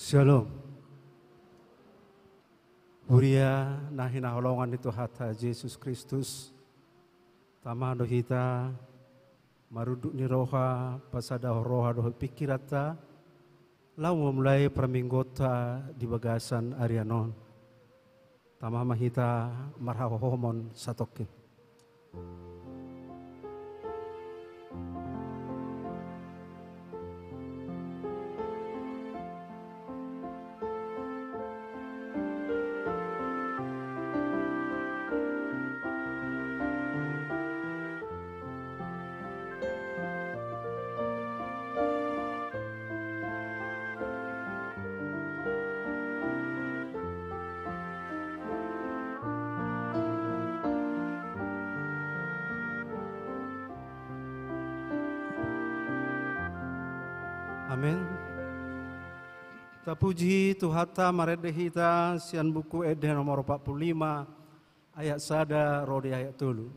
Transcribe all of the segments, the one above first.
Shalom. Huria nahina holongan itu hata Yesus Kristus. Tamado hita maruduk ni roha pasada roha doh pikirata. Lau memulai praminggota di bagasan Arianon. Tamama hita marhahohomon satoke. Amin. Tapuji Tuhata maredehita sian buku Ede nomor 45 ayat sada rodi ayat tulu.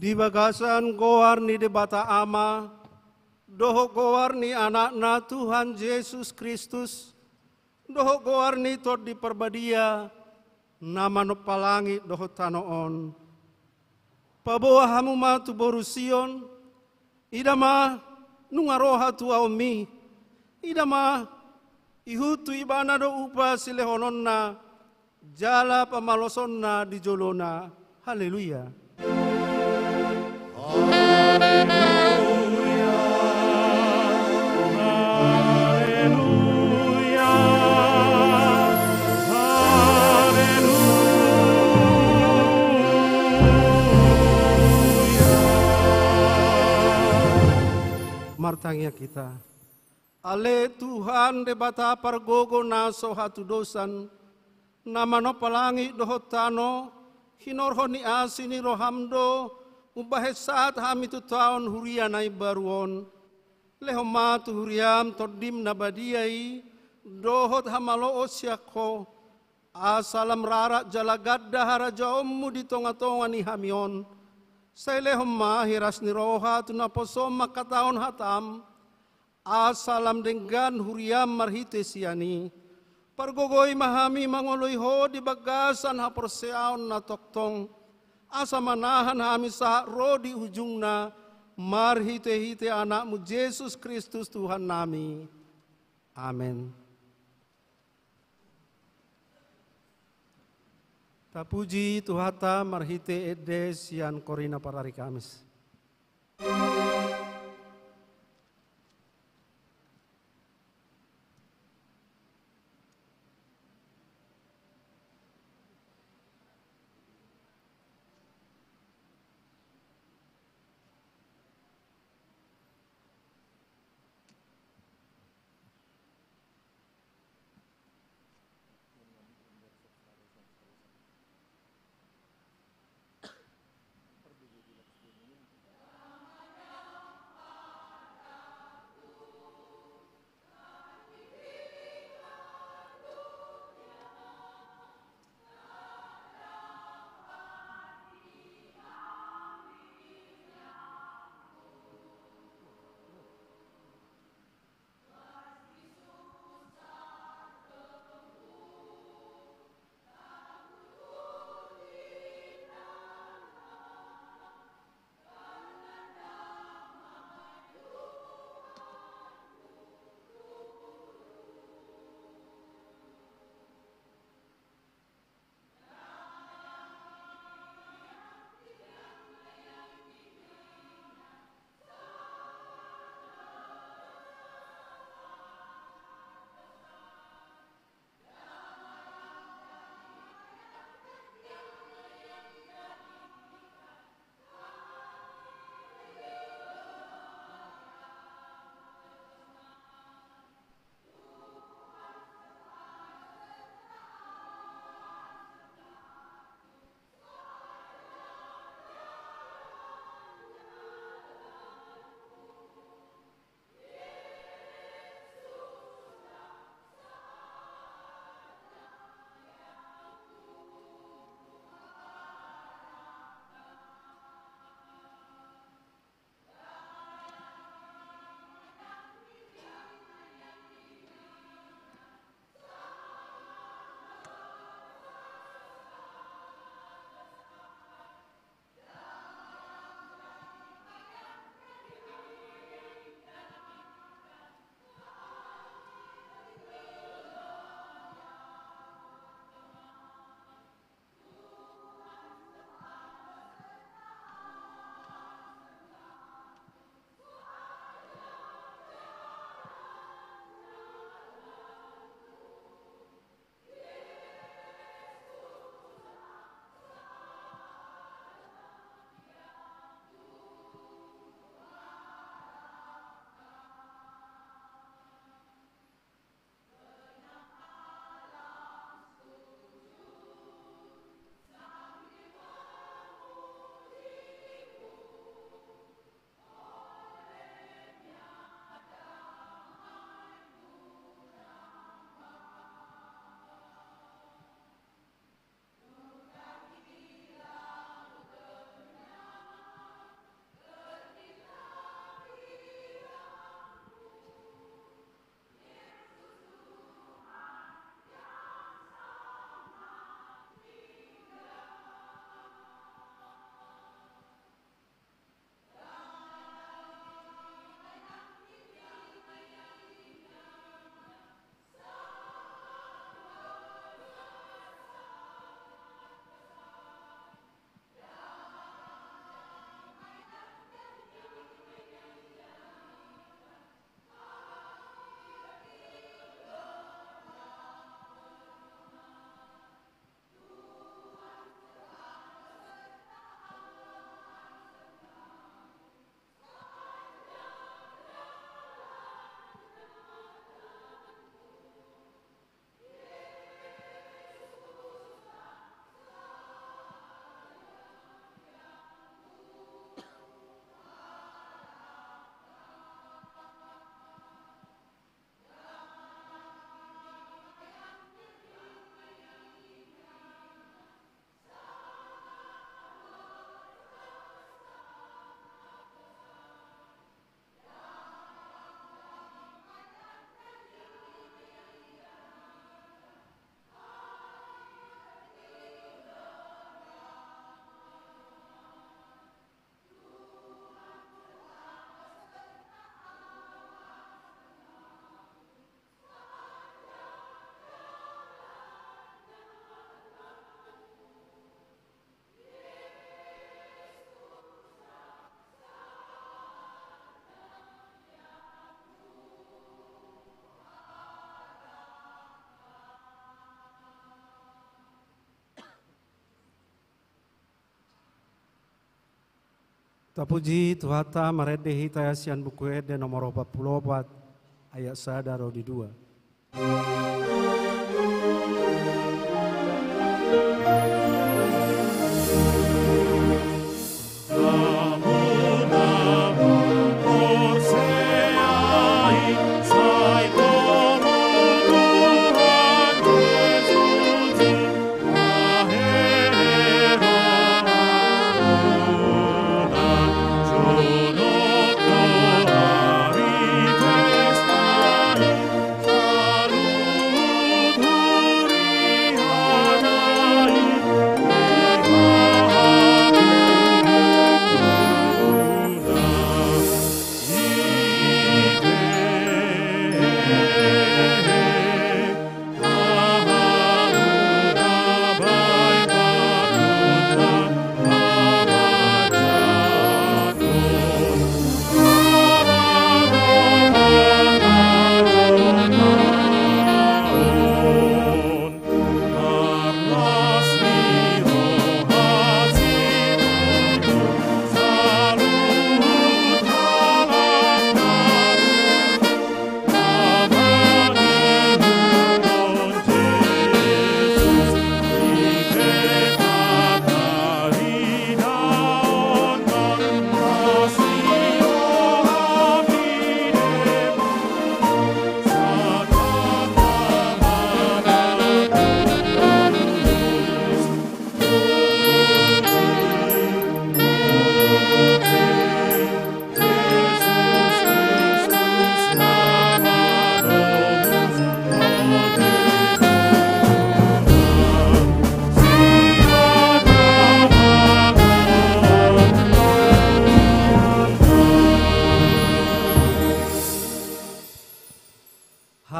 Di bagasan gowarni di bata ama, doho gowarni anakna Tuhan Yesus Kristus, doho gowarni tot di perbadia, nama no palangi doho tanoon. Paboa hamu matu borusion, idama nungaroha tu aumi, idama ihutu ibana do upa silehononna, jala pamalosonna di jolona. Haleluya. Martangnya kita, ale Tuhan de bata pargogo naso hatu dosan, nama no palangi dohotano, hinorho ni asini rohamdo, ubahe saat ham itu tahun huria nai baruon, lehomatu huriam todim nabadiai, dohot hamalo osyako, asalam rarak jalagadda haraja ommu di tonga-tonga ni hamion, saya lehomma hiras ni roha tu naposom makataon hatam, Asalam dengan huriam marhite siani. Pargogoi mahami mangoloi ho di bagasan ha perseaon na toktong. Asa manahan hami sa ro di ujungna. Marhite-hite anakmu Yesus Kristus Tuhan nami. Amin. Tapuji Tuhata marhite edes yang korina parari Kamis. Tapuji Tuhata maredehi tayasian buku ede nomor 44 ayat sadaro di 2.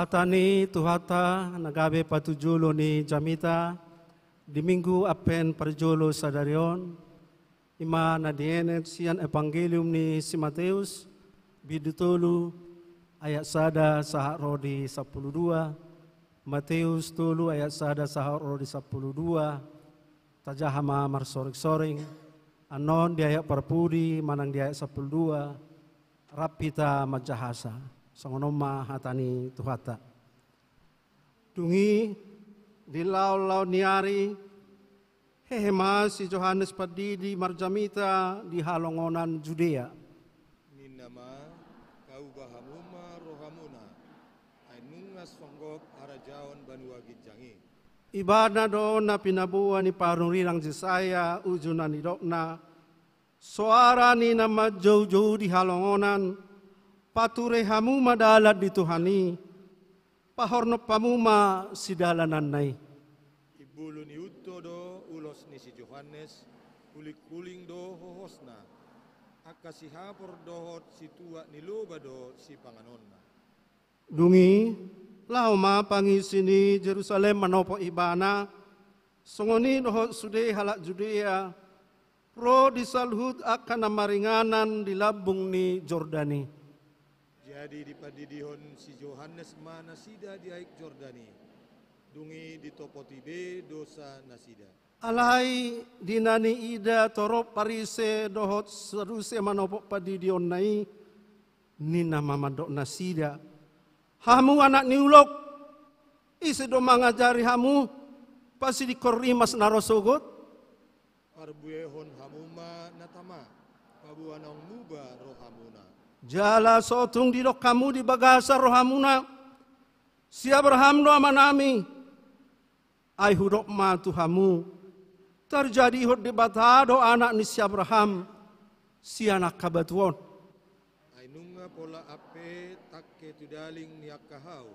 Hatani Tuhata nagabe patujulo ni Jamita di minggu apen perjulo sadarion ima nadienet sian evangelium ni si Mateus bidutulu ayat sada saharo di 12 Mateus tulu ayat sada saharo di 12 tajahama marsoring-soring anon di ayat perpudi manang di ayat 12 rapita majahasa sangonoma hatani Tuhata. Dungi di lau-lau niari hehema si Johannes Padidi Marjamita di halongonan Judea. Ninama kau bahamuma rohamuna ainungas songgok arajaon banua gijangi. Ibadah do na pinabuan ni parung rirang Jesaya ujunan ni dokna suara ni nama jauh-jauh di halongonan pature hamu madalat di Tuhani, pahorno pamuma si dalanan nai. Ibulu ni utto do ulos ni si Johannes, kulik-kuling do hohosna, akasi hapor dohot si tua ni loba do si panganonna. Dungi, lau ma pangisi ni Jerusalem manopo ibana, songoni dohot sude halak Judea, ro disalhut akan namaringanan di labung ni Jordani. Jadi di padidihon si Johannes ma nasida di aik Jordani, dungi di topotibe dosa nasida. Alai dinani ida torop parise dohot seruse manopo padidion nai, nina mamadok nasida. Hamu anak niulok, isi do mangajari hamu, pasti dikorimas narosogot. Parbuehon hamuma natama, pabuanang muba rohamuna. Jala sotung didok kamu di bagasa rohamuna. Si Abraham do amanami. Ay hudok ma tuhamu. Terjadi hud debatado anak ni si Abraham. Si anak kabatuon. Ay nunga pola ape takke tudaling niakahau.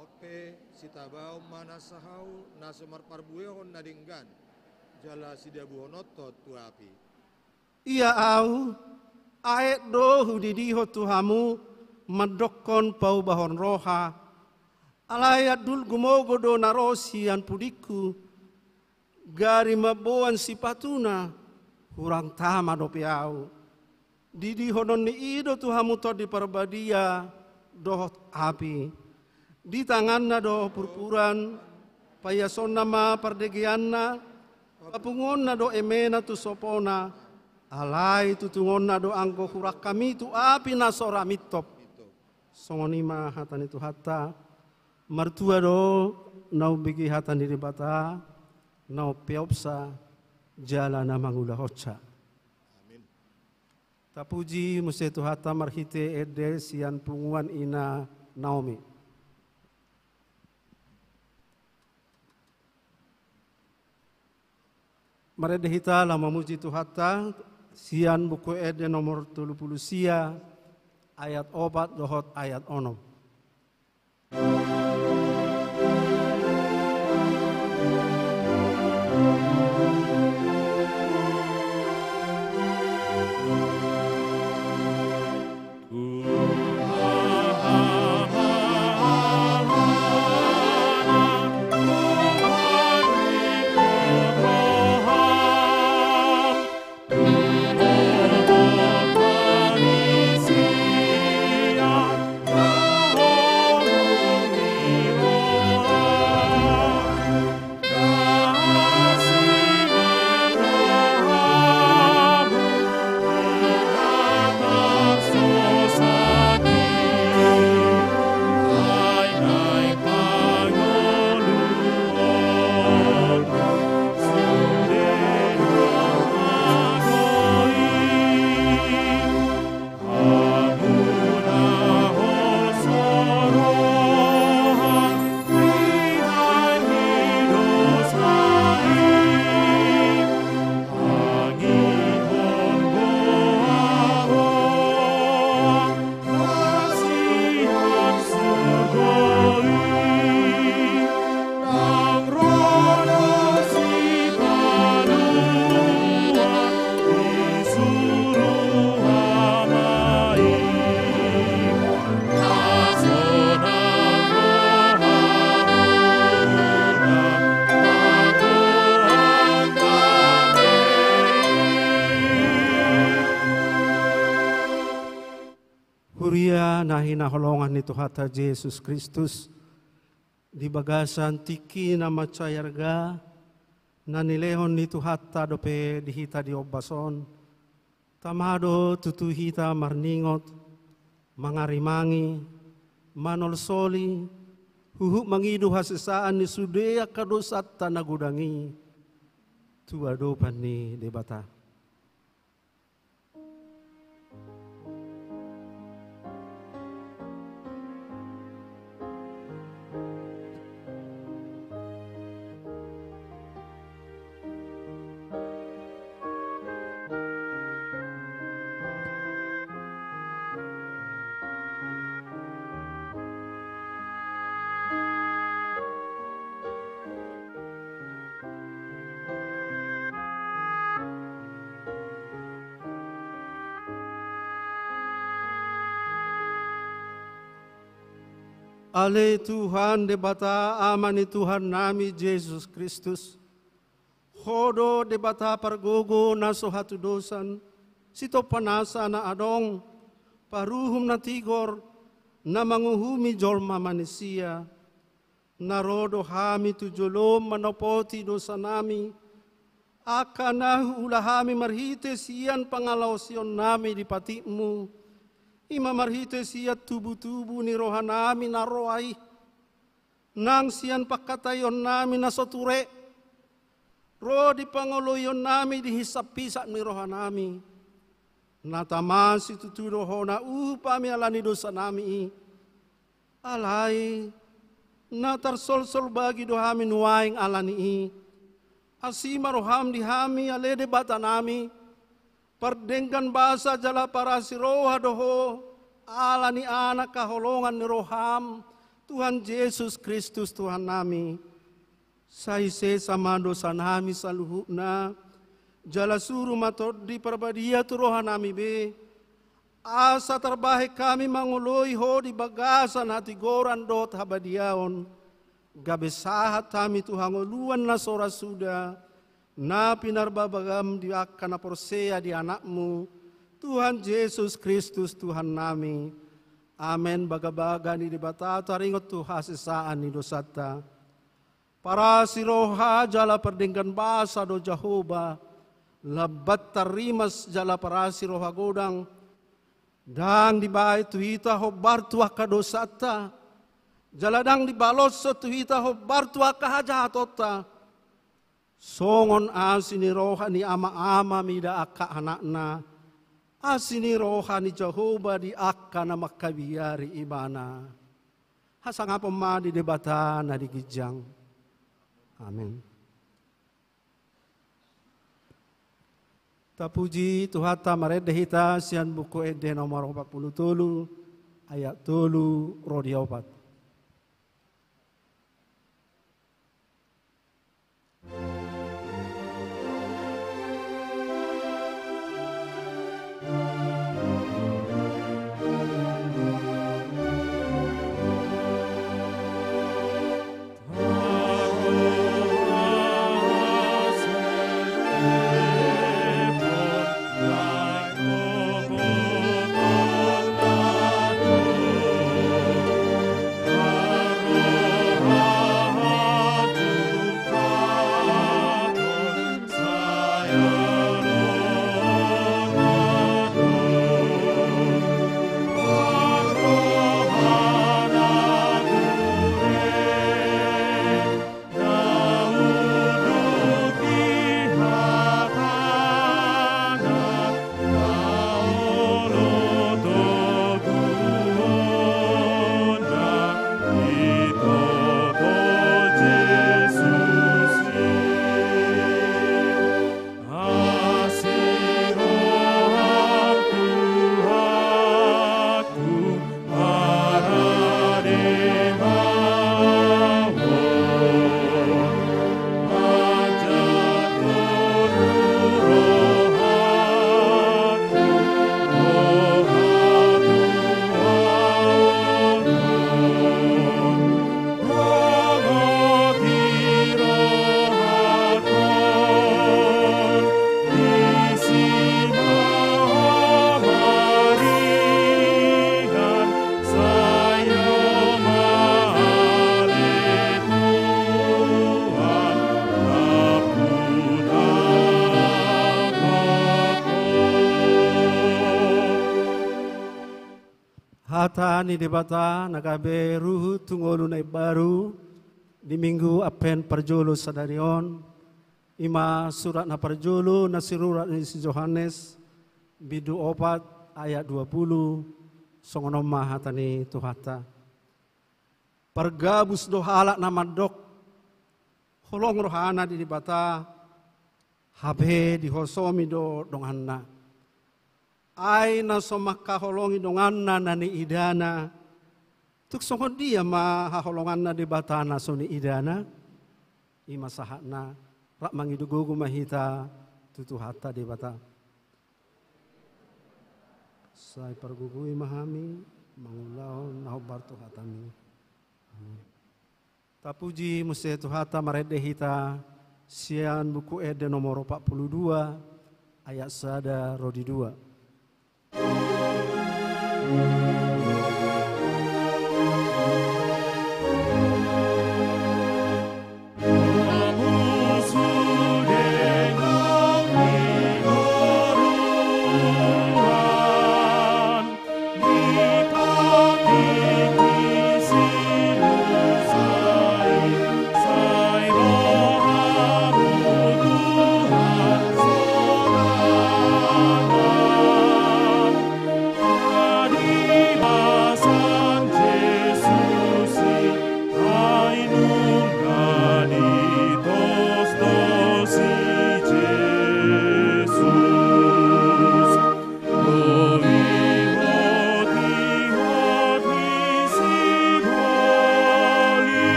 Ope si tabao manasahau nasumar parbuehon nadinggan. Jala si dabuhonoto tu api. Ia au. Aet do hudidiho tuhamu madokon pau bahon roha alayat dul gumogo do narosian pudiku gari maboan sipatuna hurang tama do piau didiho non ni ido tuhamu to di perbadia dohot api di tanganna do purpuran payason nama pardegianna papungonna do emena tu sopona Alai tutungon na doang ko hurak kami tu api na sora mitop. Songonima hatan itu hatta. Martua do nau bigi hatan diri bata. Nau peopsa jala na mangulah hoca. Tapuji muste tu hatta marhite ede sian punguan ina Naomi. Marede hita lama muji tu hatta sian buku ede nomor 30 sia ayat 4 dohot ayat 6. Nahina holongan ni Tuhata Yesus Kristus di bagasan tiki na macayarga na nilehon ni Tuhata dope dihita di obason tamado tutuhita marningot mangarimangi manolsoli huhu mangidu hasesaan ni sudea kadosat tanagudangi tuadopan ni debata. Ale Tuhan debata amani Tuhan nami Yesus Kristus. Hodo debata pargogo naso hatu dosan. Sito panasa na adong. Paruhum na tigor na manguhumi jolma manusia. Narodo hami tu jolom manopoti dosa nami. Akanahu ulahami marhite sian pangalausion nami di patimu. Ima marhite siat tubu-tubu ni rohanami na roai. Nang sian pakatayon nami na soture. Ro di pangoloyon nami di hisap-pisat ni rohanami. Natamasi tuturoho na upami alani dosa nami. Alai. Natarsol-sol bagi dohami nuaing alani. Asima roham di hami alede bata nami. Perdengkan bahasa jala para siroha doho ala ni anak kaholongan ni roham Tuhan Yesus Kristus Tuhan nami. Saise sama dosa nami saluhukna jala suruh matod di perbadia tu roha nami be. Asa terbaik kami manguloi ho di bagasan hati goran dot habadiaon. Gabe sahat kami Tuhan ngoluan na sora sudah. Na pinarbabagam di akan aporsea di anakmu, Tuhan Yesus Kristus Tuhan nami. Amen bagabaga ni dibata taringot tu hasisaan ni dosata. Para siroha jala perdengkan bahasa do Jehovah, labat tarimas jala parasi roha godang, dang di bae tuhita hobar tua kadosata, jaladang di balos tuhita hobar tua kahajahatota, songon asini rohani ama-ama mida akka anakna, asini rohani Jehovah di akka na makabiyari ibana. Hasang apa ma di debata na di gijang. Amin. Tapuji Tuhata maredehita sian buku ede nomor 47 ayat 3 rodi 4. Hata ni debata nagabe ruhu tungolu na baru di minggu apen perjolo sadarion ima surat na perjolo na sirurat ni si Yohanes bidu 4 ayat 20 songonom hata ni tuhata pergabus dohala na madok holong rohana di debata habe di hosomi do donganna ay na somaka holongi donganna na ni idana tuk songon dia ma haholongan na di batana so ni idana ima sahatna rak mangidugugu mahita tutuhata di bata sai pergugui mahami mangulahon nahobar tuhatami tapuji muste tuhata maredehita sian buku ede nomor 42 ayat sada rodi 2. Adi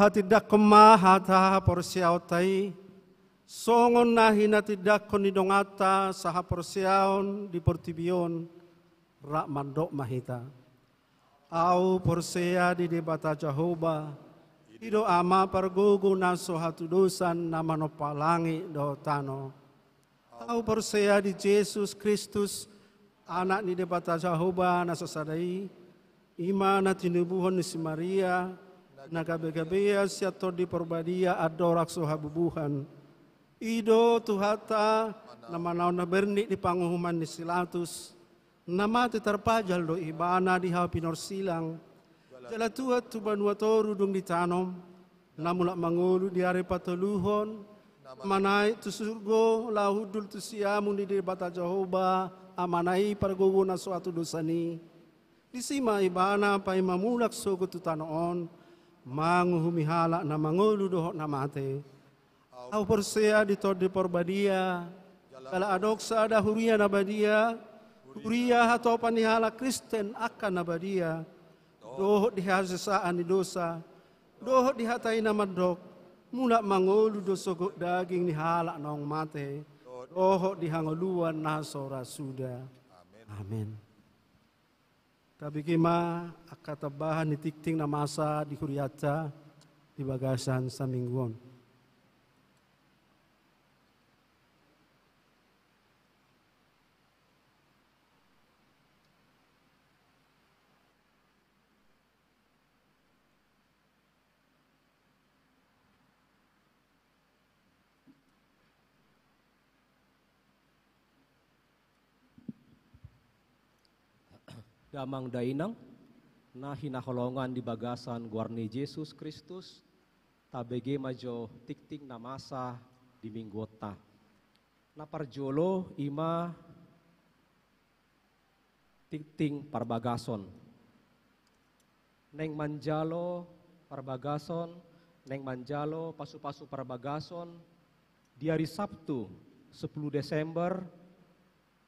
Tuha tidak kemahata porsiao tai, songon nahi na tidak konidongata saha porsiaon di portibion, rak mandok mahita. Au porsea di debata Jehovah, ido ama pargogo na sohatu dosan na manopalangi do tano. Au porsea di Yesus Kristus, anak ni debata Jehovah na sasadai, ima na tinubuhon ni si Maria, nagabe-gabea siato di porbadia adorak sohabubuhan. Ido tuhata namanaw na berni di panguhuman ni Silatus, nama terpajal do ibana di hau pinorsilang, jala tuat tubanua toru dung ditanom, namulak mangulu di hari patuluhon, manai tu surgo lahudul tu siamun di debata Jehovah, amanai pargogo na suatu dosani. Disima ibana pa imamulak sogo tu tanoon, manguhumihala na mangulu dohok na mate. Au persea di tod di porbadia, kala adoksa ada huria na badia, huria atau panihala Kristen akan na badia, dohok dihasesaan di dosa, dohok dihatai na madok, mulak mangulu dosogok daging ni halak nong mate, dohok dihangoluan na sora suda. Amin. Tapi kima akatabahan ni tikting na masa di huriata di bagasan sa mingguon. Damang dainang, na hinaholongan di bagasan guarni Yesus Kristus, tabege majo tikting na masa di minggota. Na parjolo ima tikting parbagason. Neng manjalo parbagason, neng manjalo pasu-pasu parbagason, di hari Sabtu 10 Desember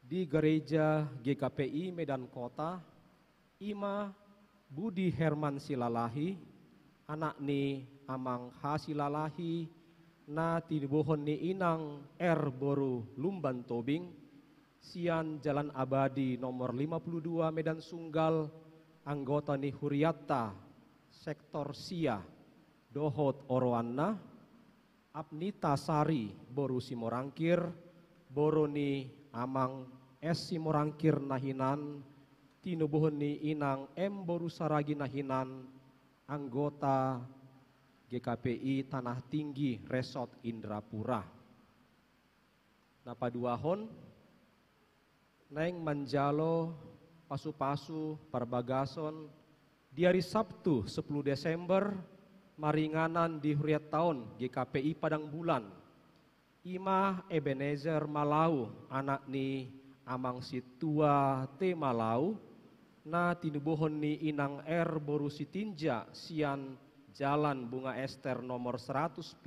di gereja GKPI Medan Kota, ima Budi Herman Silalahi, anak ni Amang Ha Silalahi, na tinubuhon ni Inang Boru Lumban Tobing, sian Jalan Abadi nomor 52 Medan Sunggal, anggota ni Huriata, sektor Sia, Dohot Oroanna, Apnita Sari, Boru Simorangkir, Boroni Amang S Simorangkir Nahinan, tinubuhon ni Inang M Boru Saragi Nahinan, anggota GKPI Tanah Tinggi Resort Indrapura. Napaduahon, neng manjalo pasu-pasu parbagason di hari Sabtu 10 Desember maringanan di huriat tahun GKPI Padang Bulan. Ima Ebenezer Malau, anak ni Amang Situa T Malau, na tinubuhon ni Inang Boru Sitinja, sian Jalan Bunga Ester nomor 107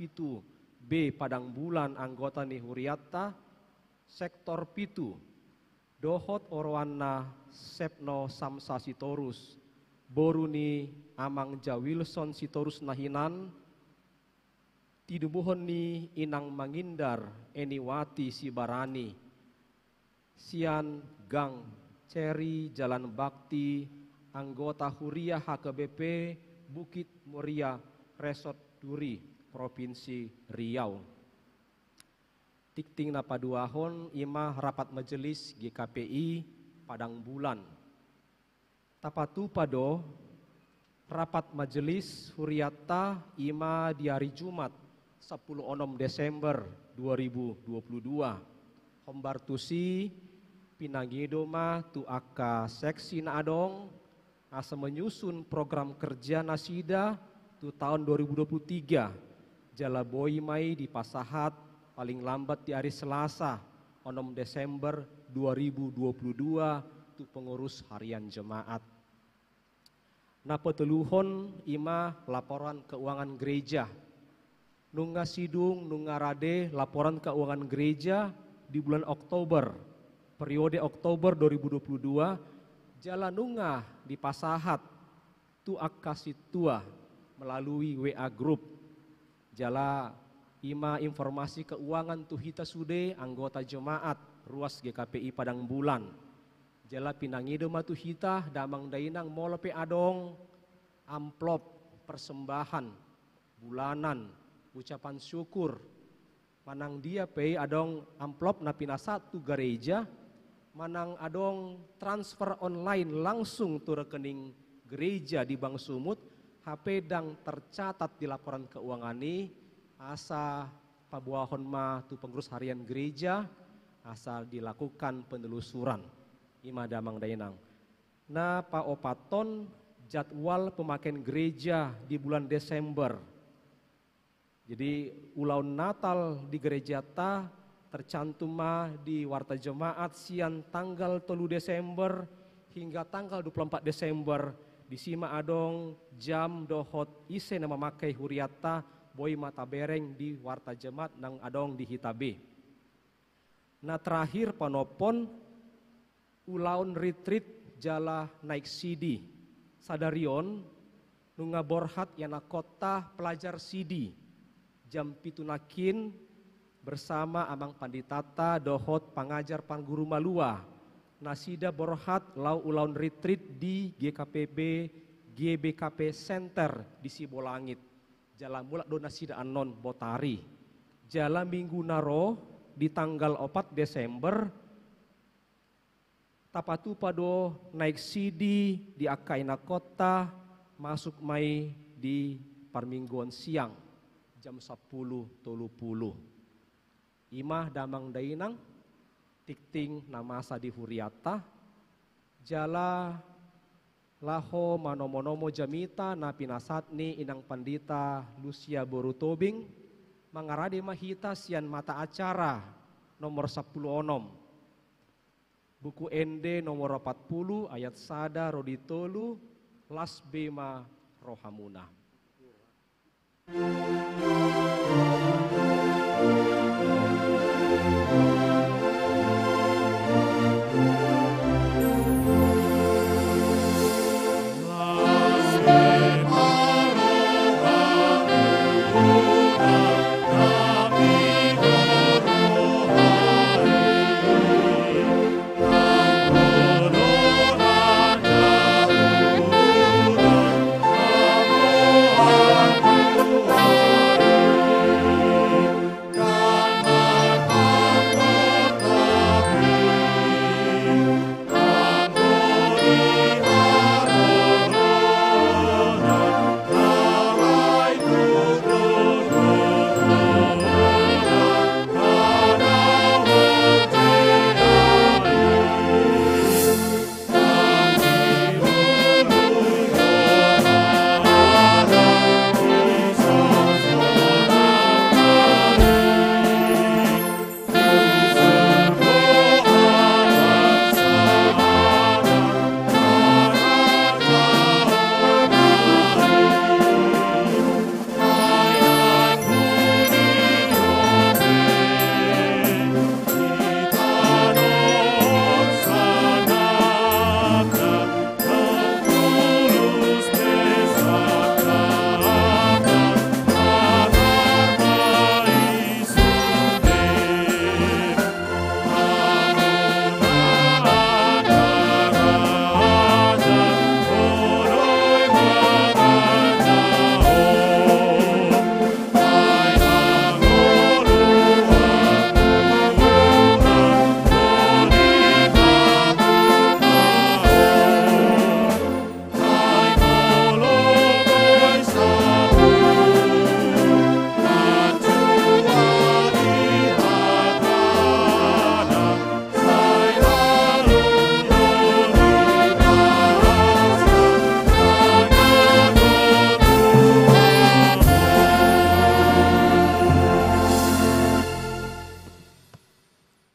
B Padang Bulan, anggota ni Huriata, sektor Pitu, Dohot Orowana Sepno Samsa Sitorus, Boru ni Amang Jawilson Sitorus Nahinan, tinubuhon ni Inang Mangindar Eniwati Sibarani, sian Gang Ceri Jalan Bakti, anggota Huria HKBP Bukit Muria Resort Duri, Provinsi Riau. Tikting napaduahon ima rapat majelis GKPI Padang Bulan. Tapatu pado rapat majelis Huriata ima di hari Jumat 10 Desember 2022. Hombartusi pinangidoma tu aka seksi na adong asa menyusun program kerja nasida tu tahun 2023 jala boi mai di pasahat paling lambat di hari Selasa 6 Desember 2022 tu pengurus harian jemaat. Na peteluhon ima laporan keuangan gereja. Nunga sidung nunga rade laporan keuangan gereja di bulan Oktober, periode Oktober 2022, jala nunga di pasahat tu akasitua melalui WA Group. Jala ima informasi keuangan tu hita sude anggota jemaat ruas GKPI Padang Bulan. Jala pinangido matu hita damang dainang molope adong amplop persembahan bulanan ucapan syukur. Manang dia pay adong amplop na pinasatu gereja, manang adong transfer online langsung tu rekening gereja di Bank Sumut, HP dang tercatat di laporan keuangan ini, asa pabuahon ma tu pengurus harian gereja, asa dilakukan penelusuran. Ima damang dainang. Nah pa opaton jadwal pemakaian gereja di bulan Desember. Jadi ulau Natal di gereja ta tercantum di warta jemaat sian tanggal 3 Desember hingga tanggal 24 Desember di sima adong jam dohot ise na memakai huriata boy mata bereng di warta jemaat nang adong di hitabe. Nah terakhir panopon ulaun retreat jala naik sidi sadarion nunga borhat yana kota pelajar sidi jam pitunakin bersama amang panditata dohot pangajar pangguru malua nasida borhat lau ulaun retreat di GBKP Center di Sibolangit jala mulak do nasida anon botari jala minggu naro di tanggal 4 Desember tapatu pado naik sidi di akaina kota masuk mai di parmingguan siang jam 10.30. Imah damang dainang tikting namasa di huriata jala laho manomonomo jamita na pinasatni inang pandita Lucia Borutobing mangarade mahita sian mata acara nomor 10 onom. Buku ND nomor 40 ayat sada roditolu las bema rohamuna.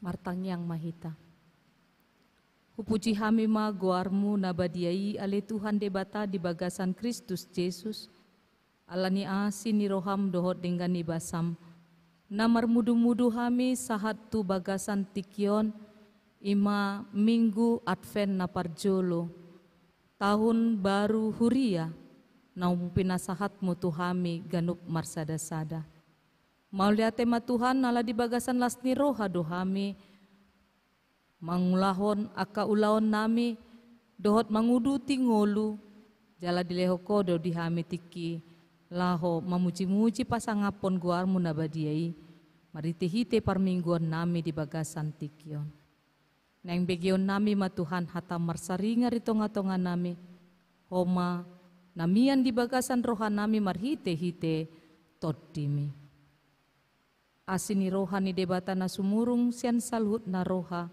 Martang yang mahita. Hupuji hami ma goarmu nabadiai ale Tuhan debata di bagasan Kristus Yesus. Alani sini roham dohot dengan nibasam. Namar mudu-mudu hami sahat tu bagasan tikion ima minggu Advent na parjolo. Tahun baru huria naum pinasahatmu tuhami ganup marsada-sada. Mauliate matuhan nala di bagasan lasni roha dohami, mangulahon aka ulaon nami, dohot manguduti ngolu, jala dileho kodo dihami tiki, laho mamuji-muji pasangapon guarmu nabadiai, maritihite parmingguan nami di bagasan tikion. Nang begion nami matuhan hatam marsaringa ritonga-tonga nami, homa namian di bagasan roha nami marhite-hite todimi. Asini roha ni debata na sumurung sian salhut na roha,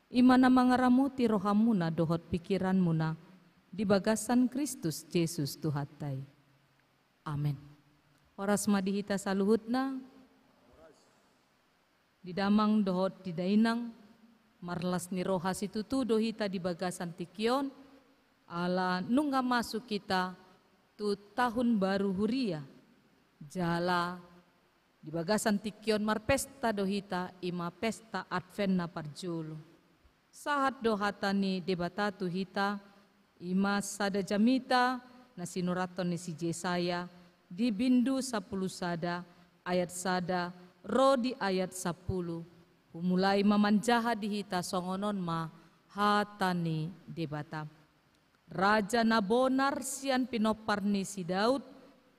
imana mangaramuti rohamu na dohot pikiranmu na, di bagasan Kristus Yesus Tuhatai. Amin. Oras madihita saluhut na, di damang dohot di dainang, marlas ni roha situtu dohita di bagasan tikion, ala nungga masuk kita tu tahun baru huria, jala di bagasan tikion marpesta dohita ima pesta advent na parjulu. Sahat dohata ni debata tuhita ima sada jamita na sinuraton ni si Jesaya di bindu 10 sada ayat sada ro di ayat 10. Humulai mamanjaha dihita songonon ma hatani debata. Raja nabonar sian pinoparni si Daud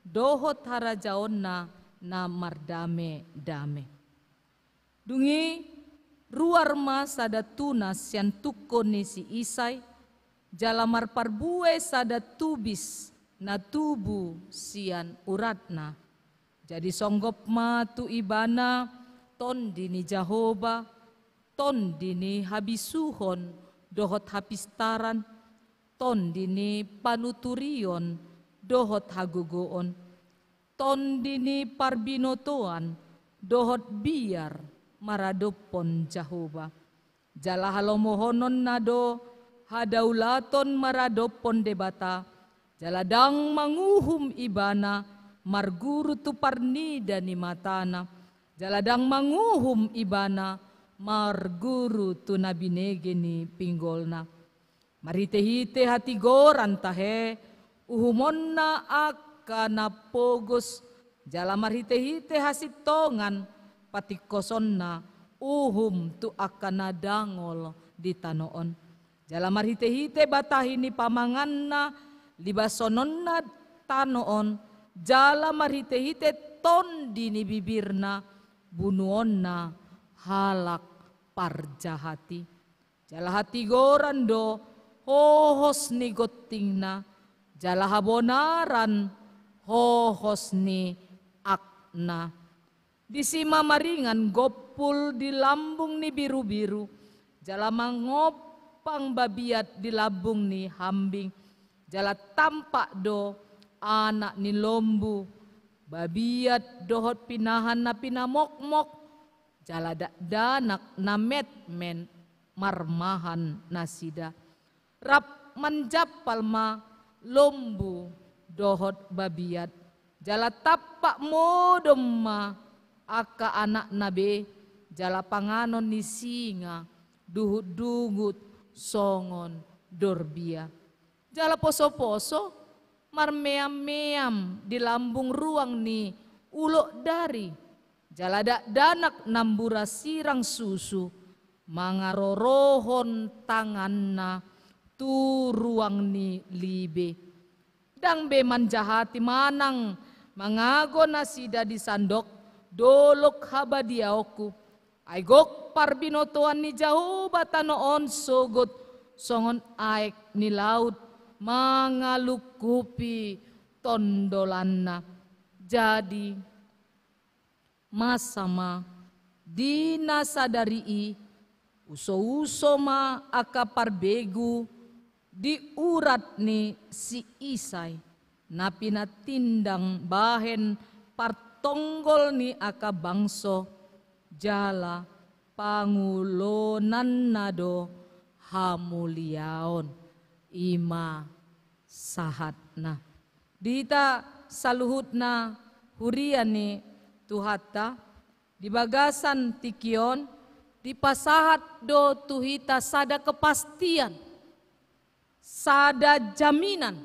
dohot harajaon na mardame-dame. Dungi ruarma sada tunas yang tukon ni si Isai, jalamar parbue sada tubis na tubu sian uratna. Jadi songgop ma tu ibana ton dini Jahoba, ton dini habisuhon dohot hapistaran, ton dini panuturion dohot hagugoon, ton dini parbinotoan dohot biar maradopon Jahoba. Jala halomohonon nado hadaulaton maradopon debata. Jala dang manguhum ibana marguru tu parnida ni matana. Jala dang manguhum ibana marguru tu nabinege ni pinggolna. Marite-hite hati goran tahe uhumonna kana pogos jala marhite-hite hasitongan pati kosonna uhum tu akana dangol di tanoon. Jala marhite-hite batahini pamanganna libasononna tanoon jala marhite-hite ton dini bibirna bunuonna halak parjahati. Jala hati gorando hohos ni gotingna jala habonaran hohos ni akna. Di sima maringan gopul di lambung ni biru-biru. Jala mangopang babiat di lambung ni hambing. Jala tampak do anak ni lombu. Babiat dohot pinahan na pinamok-mok. Jala danak na metmen marmahan nasida. Rap manjapal ma lombu dohot babiat. Jala tapak modom ma aka anak nabe. Jala panganon ni singa duhut-dugut songon dorbia. Jala poso-poso marmeam-meam di lambung ruang ni ulok dari. Jala danak nambura sirang susu mangarorohon tanganna tu ruang ni libe. Dang be manjahati manang mangago nasida di sandok dolok habadiaoku. Aigok parbinotoan ni Jahoba tanoon sogot songon aek ni laut mangalukupi tondolanna. Jadi masama dina sadari uso-uso ma aka parbegu di urat ni si Isai na pinatindang bahen partonggol ni aka bangso jala pangulonan nado hamuliaon ima sahatna. Dita saluhutna hurian ni tuhata di bagasan tikion di pasahat do tuhita sada kepastian. Sada jaminan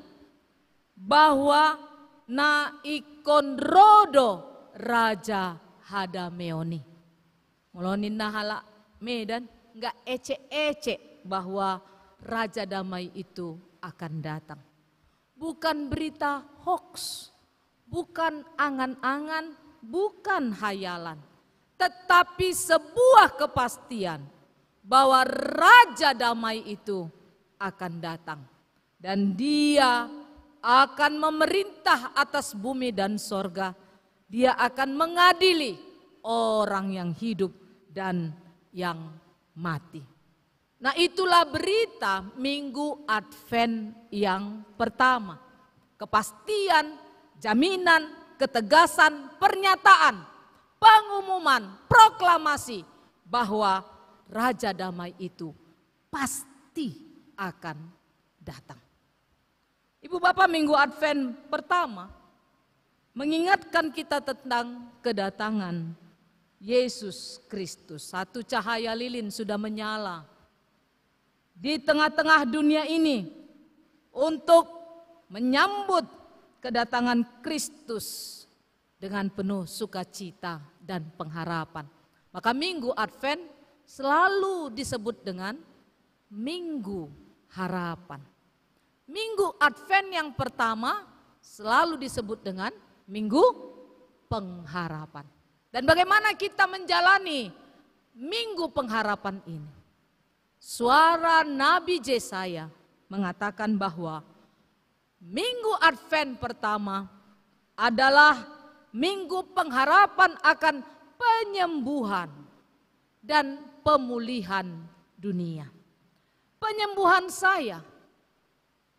bahwa na ikon rodo Raja Hadameoni. Molonin nahala Medan nggak ece-ece bahwa Raja Damai itu akan datang. Bukan berita hoax, bukan angan-angan, bukan hayalan, tetapi sebuah kepastian bahwa Raja Damai itu akan datang. Dan dia akan memerintah atas bumi dan sorga. Dia akan mengadili orang yang hidup dan yang mati. Nah, itulah berita Minggu Advent yang pertama. Kepastian, jaminan, ketegasan, pernyataan, pengumuman, proklamasi bahwa Raja Damai itu pasti akan datang. Ibu Bapak, Minggu Advent pertama mengingatkan kita tentang kedatangan Yesus Kristus. Satu cahaya lilin sudah menyala di tengah-tengah dunia ini untuk menyambut kedatangan Kristus dengan penuh sukacita dan pengharapan. Maka Minggu Advent selalu disebut dengan Minggu Harapan. Minggu Advent yang pertama selalu disebut dengan Minggu Pengharapan. Dan bagaimana kita menjalani Minggu Pengharapan ini? Suara Nabi Yesaya mengatakan bahwa Minggu Advent pertama adalah Minggu Pengharapan akan penyembuhan dan pemulihan dunia. Penyembuhan saya,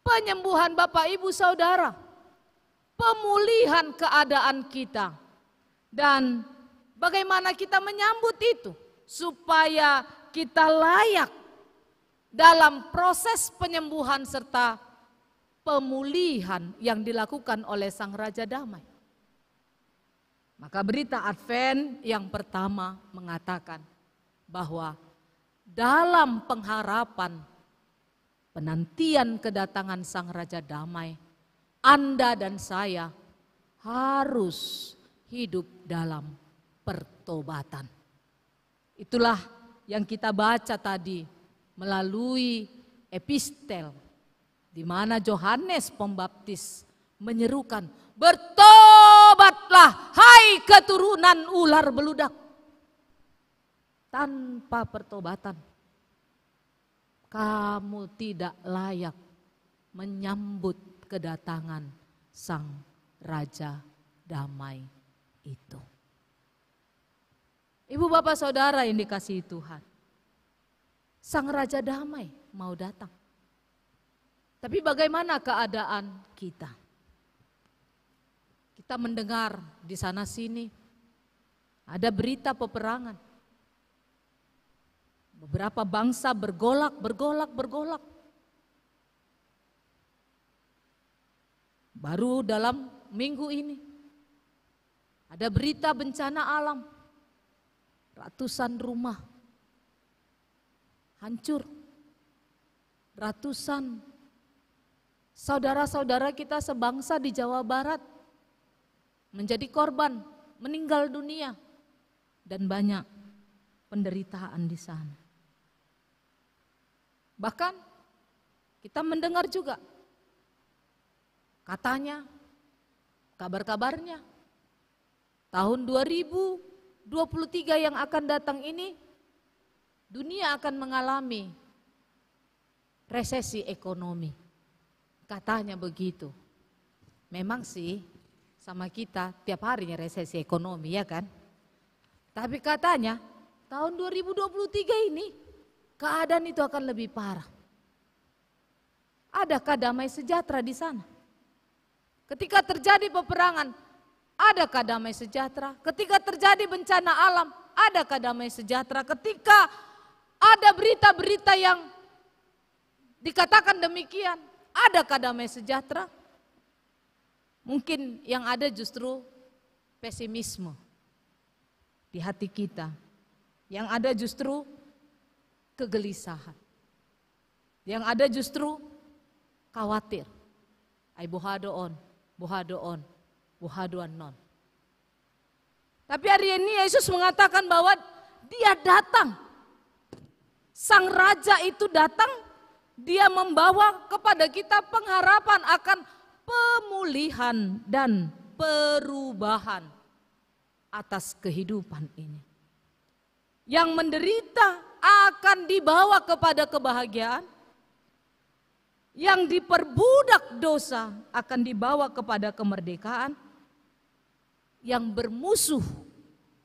penyembuhan Bapak Ibu Saudara, pemulihan keadaan kita, dan bagaimana kita menyambut itu supaya kita layak dalam proses penyembuhan serta pemulihan yang dilakukan oleh Sang Raja Damai. Maka berita Advent yang pertama mengatakan bahwa dalam pengharapan penantian kedatangan Sang Raja Damai, Anda dan saya harus hidup dalam pertobatan. Itulah yang kita baca tadi melalui epistel di mana Yohanes Pembaptis menyerukan, bertobatlah hai keturunan ular beludak. Tanpa pertobatan kamu tidak layak menyambut kedatangan Sang Raja Damai itu. Ibu Bapak Saudara yang dikasihi Tuhan, Sang Raja Damai mau datang. Tapi bagaimana keadaan kita? Kita mendengar di sana sini ada berita peperangan. Beberapa bangsa bergolak. Baru dalam minggu ini ada berita bencana alam. Ratusan rumah hancur. Ratusan saudara-saudara kita sebangsa di Jawa Barat menjadi korban, meninggal dunia, dan banyak penderitaan di sana. Bahkan kita mendengar juga katanya, kabar-kabarnya tahun 2023 yang akan datang ini dunia akan mengalami resesi ekonomi. Katanya begitu. Memang sih sama kita tiap harinya resesi ekonomi, ya kan? Tapi katanya tahun 2023 ini keadaan itu akan lebih parah. Adakah damai sejahtera di sana? Ketika terjadi peperangan, adakah damai sejahtera? Ketika terjadi bencana alam, adakah damai sejahtera? Ketika ada berita-berita yang dikatakan demikian, adakah damai sejahtera? Mungkin yang ada justru pesimisme di hati kita. Yang ada justru kegelisahan. Yang ada justru khawatir. Ay buhadoon, buhadoan non. Tapi hari ini Yesus mengatakan bahwa dia datang. Sang Raja itu datang, dia membawa kepada kita pengharapan akan pemulihan dan perubahan atas kehidupan ini. Yang menderita akan dibawa kepada kebahagiaan. Yang diperbudak dosa akan dibawa kepada kemerdekaan. Yang bermusuh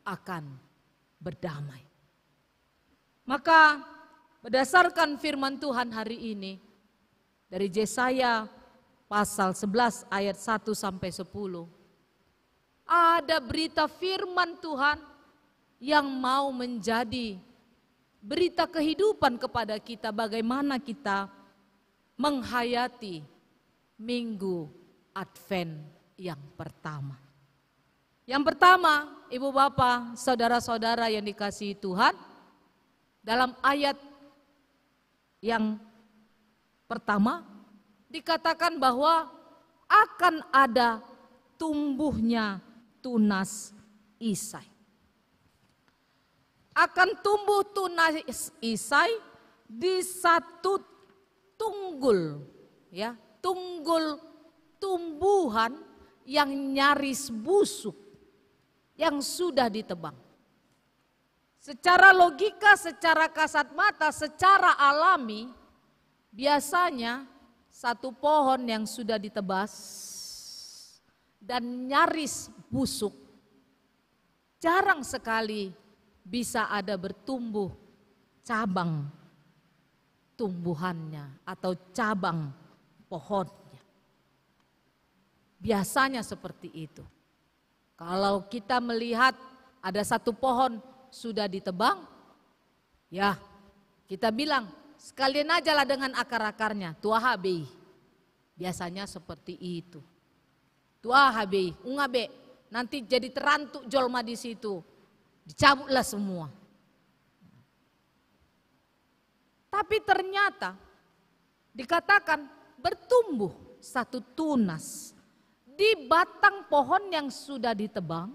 akan berdamai. Maka berdasarkan firman Tuhan hari ini dari Yesaya pasal 11 ayat 1 sampai 10. Ada berita firman Tuhan yang mau menjadi berita kehidupan kepada kita, bagaimana kita menghayati minggu Advent yang pertama. Yang pertama, Ibu Bapak, saudara-saudara yang dikasihi Tuhan, dalam ayat yang pertama dikatakan bahwa akan ada tumbuhnya tunas Isai. Akan tumbuh tunas Isai di satu tunggul, ya, tunggul tumbuhan yang nyaris busuk, yang sudah ditebang. Secara logika, secara kasat mata, secara alami, biasanya satu pohon yang sudah ditebas dan nyaris busuk, jarang sekali bisa ada bertumbuh cabang tumbuhannya atau cabang pohonnya. Biasanya seperti itu. Kalau kita melihat ada satu pohon sudah ditebang, ya kita bilang sekalian aja lah dengan akar-akarnya, tua habei. Biasanya seperti itu. Tua habei, ungabe, nanti jadi terantuk jolma di situ, dicabutlah semua. Tapi ternyata dikatakan bertumbuh satu tunas di batang pohon yang sudah ditebang,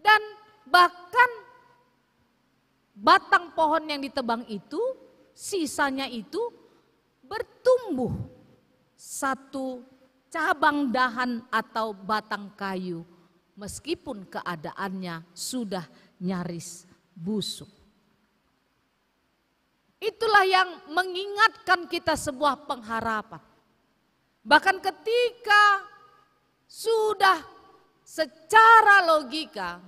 dan bahkan batang pohon yang ditebang itu, sisanya itu bertumbuh satu cabang dahan atau batang kayu, meskipun keadaannya sudah nyaris busuk. Itulah yang mengingatkan kita sebuah pengharapan. Bahkan ketika sudah secara logika,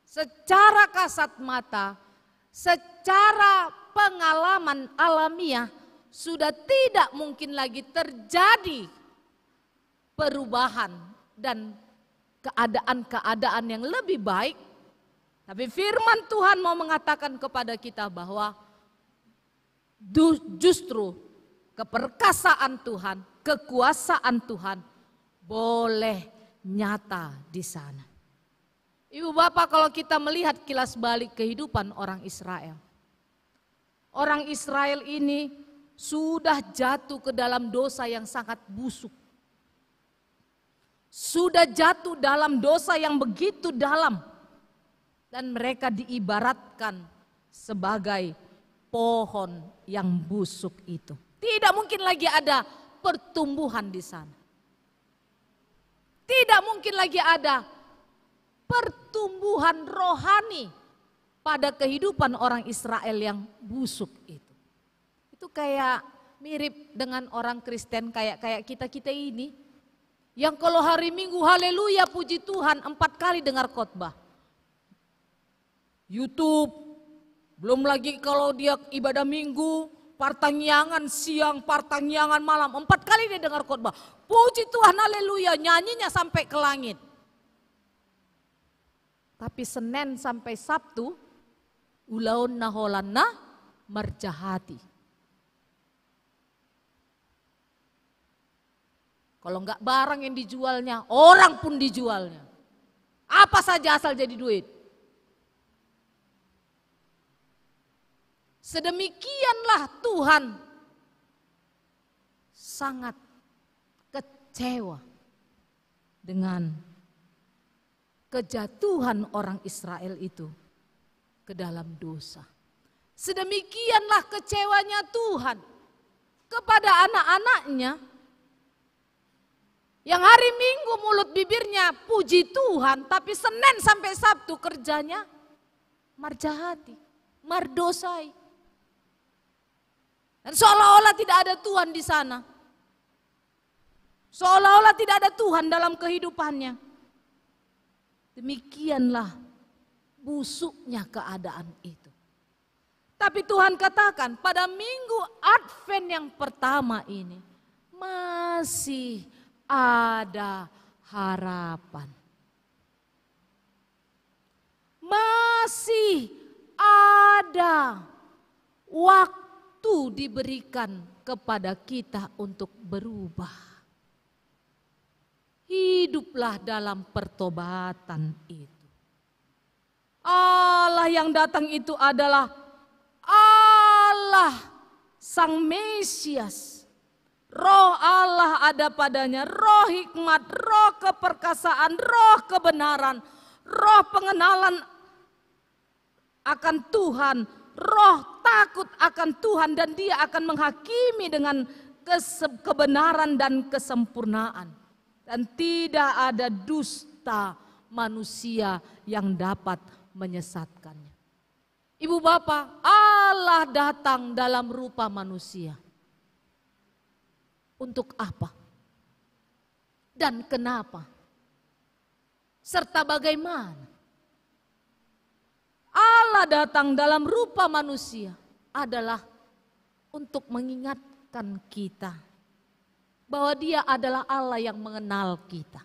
secara kasat mata, secara pengalaman alamiah, sudah tidak mungkin lagi terjadi perubahan dan keadaan-keadaan yang lebih baik. Tapi firman Tuhan mau mengatakan kepada kita bahwa justru keperkasaan Tuhan, kekuasaan Tuhan boleh nyata di sana. Ibu Bapak, kalau kita melihat kilas balik kehidupan orang Israel. Orang Israel ini sudah jatuh ke dalam dosa yang sangat busuk. Sudah jatuh dalam dosa yang begitu dalam. Dan mereka diibaratkan sebagai pohon yang busuk itu. Tidak mungkin lagi ada pertumbuhan di sana. Tidak mungkin lagi ada pertumbuhan rohani pada kehidupan orang Israel yang busuk itu. Itu kayak mirip dengan orang Kristen kayak kita ini. Yang kalau hari Minggu haleluya puji Tuhan 4 kali dengar khotbah. YouTube, belum lagi kalau dia ibadah Minggu, partangyangan siang, partangyangan malam, 4 kali dia dengar khotbah. Puji Tuhan, haleluya, nyanyinya sampai ke langit. Tapi Senin sampai Sabtu, ulaun naholanna marjahati. Kalau enggak barang yang dijualnya, orang pun dijualnya. Apa saja asal jadi duit. Sedemikianlah Tuhan sangat kecewa dengan kejatuhan orang Israel itu ke dalam dosa. Sedemikianlah kecewanya Tuhan kepada anak-anaknya yang hari Minggu mulut bibirnya puji Tuhan, tapi Senin sampai Sabtu kerjanya marjahati, mardosai. Dan seolah-olah tidak ada Tuhan di sana. Seolah-olah tidak ada Tuhan dalam kehidupannya. Demikianlah busuknya keadaan itu. Tapi Tuhan katakan pada minggu Advent yang pertama ini masih ada harapan. Masih ada waktu diberikan kepada kita untuk berubah. Hiduplah dalam pertobatan itu. Allah yang datang itu adalah Allah Sang Mesias. Roh Allah ada padanya, roh hikmat, roh keperkasaan, roh kebenaran, roh pengenalan akan Tuhan, roh takut akan Tuhan, dan dia akan menghakimi dengan kebenaran dan kesempurnaan. Dan tidak ada dusta manusia yang dapat menyesatkannya. Ibu bapak, Allah datang dalam rupa manusia. Untuk apa? Dan kenapa? Serta bagaimana? Allah datang dalam rupa manusia adalah untuk mengingatkan kita bahwa Dia adalah Allah yang mengenal kita.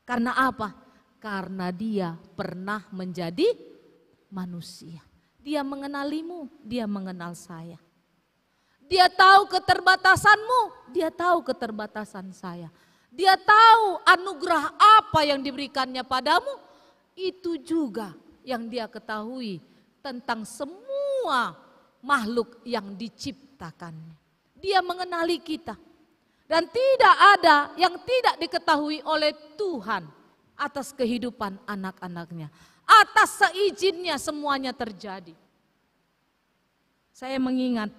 Karena apa? Karena Dia pernah menjadi manusia. Dia mengenalimu, Dia mengenal saya. Dia tahu keterbatasanmu, Dia tahu keterbatasan saya. Dia tahu anugerah apa yang diberikannya padamu, itu juga yang Dia ketahui tentang semua makhluk yang diciptakannya. Dia mengenali kita. Dan tidak ada yang tidak diketahui oleh Tuhan atas kehidupan anak-anaknya. Atas seizinnya semuanya terjadi. Saya mengingat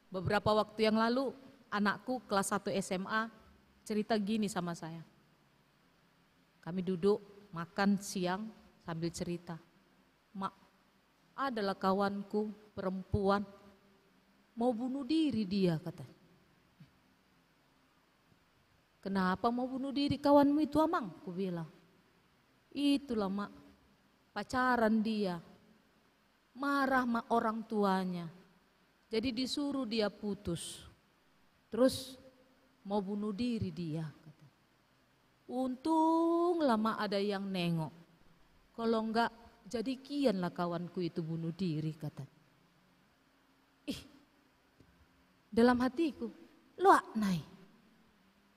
beberapa waktu yang lalu anakku kelas 1 SMA cerita gini sama saya. Kami duduk makan siang sambil cerita. Mak, adalah kawanku perempuan mau bunuh diri dia katanya. Kenapa mau bunuh diri kawanmu itu Amang? Ku bilang. Itulah mak, pacaran dia. Marah sama orang tuanya. Jadi disuruh dia putus. Terus mau bunuh diri dia. Untung lama ada yang nengok. Kalau enggak jadi kianlah kawanku itu bunuh diri kata. Dalam hatiku, loak nai.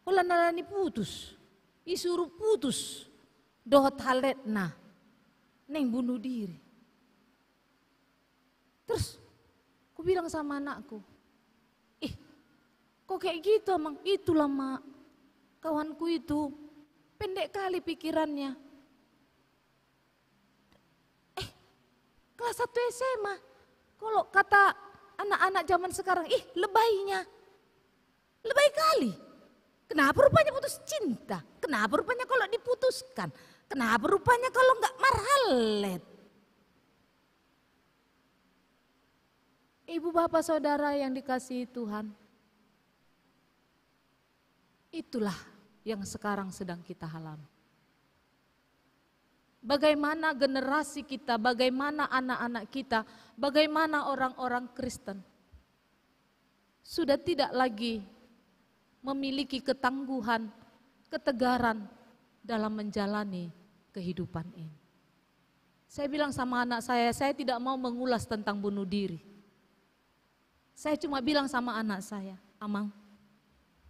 Kalau nalani putus. Disuruh putus. Dohot haletna. Neng bunuh diri. Terus aku bilang sama anakku, kok kayak gitu Amang? Itulah mak, kawanku itu pendek kali pikirannya. Kelas 1 SMA, kalau kata anak-anak zaman sekarang, lebaynya, lebay kali. Kenapa rupanya putus cinta? Kenapa rupanya kalau diputuskan? Kenapa rupanya kalau enggak marhalet? Ibu bapak saudara yang dikasihi Tuhan, itulah yang sekarang sedang kita alami. Bagaimana generasi kita, bagaimana anak-anak kita, bagaimana orang-orang Kristen sudah tidak lagi memiliki ketangguhan, ketegaran dalam menjalani kehidupan ini. Saya bilang sama anak saya tidak mau mengulas tentang bunuh diri. Saya cuma bilang sama anak saya, Amang,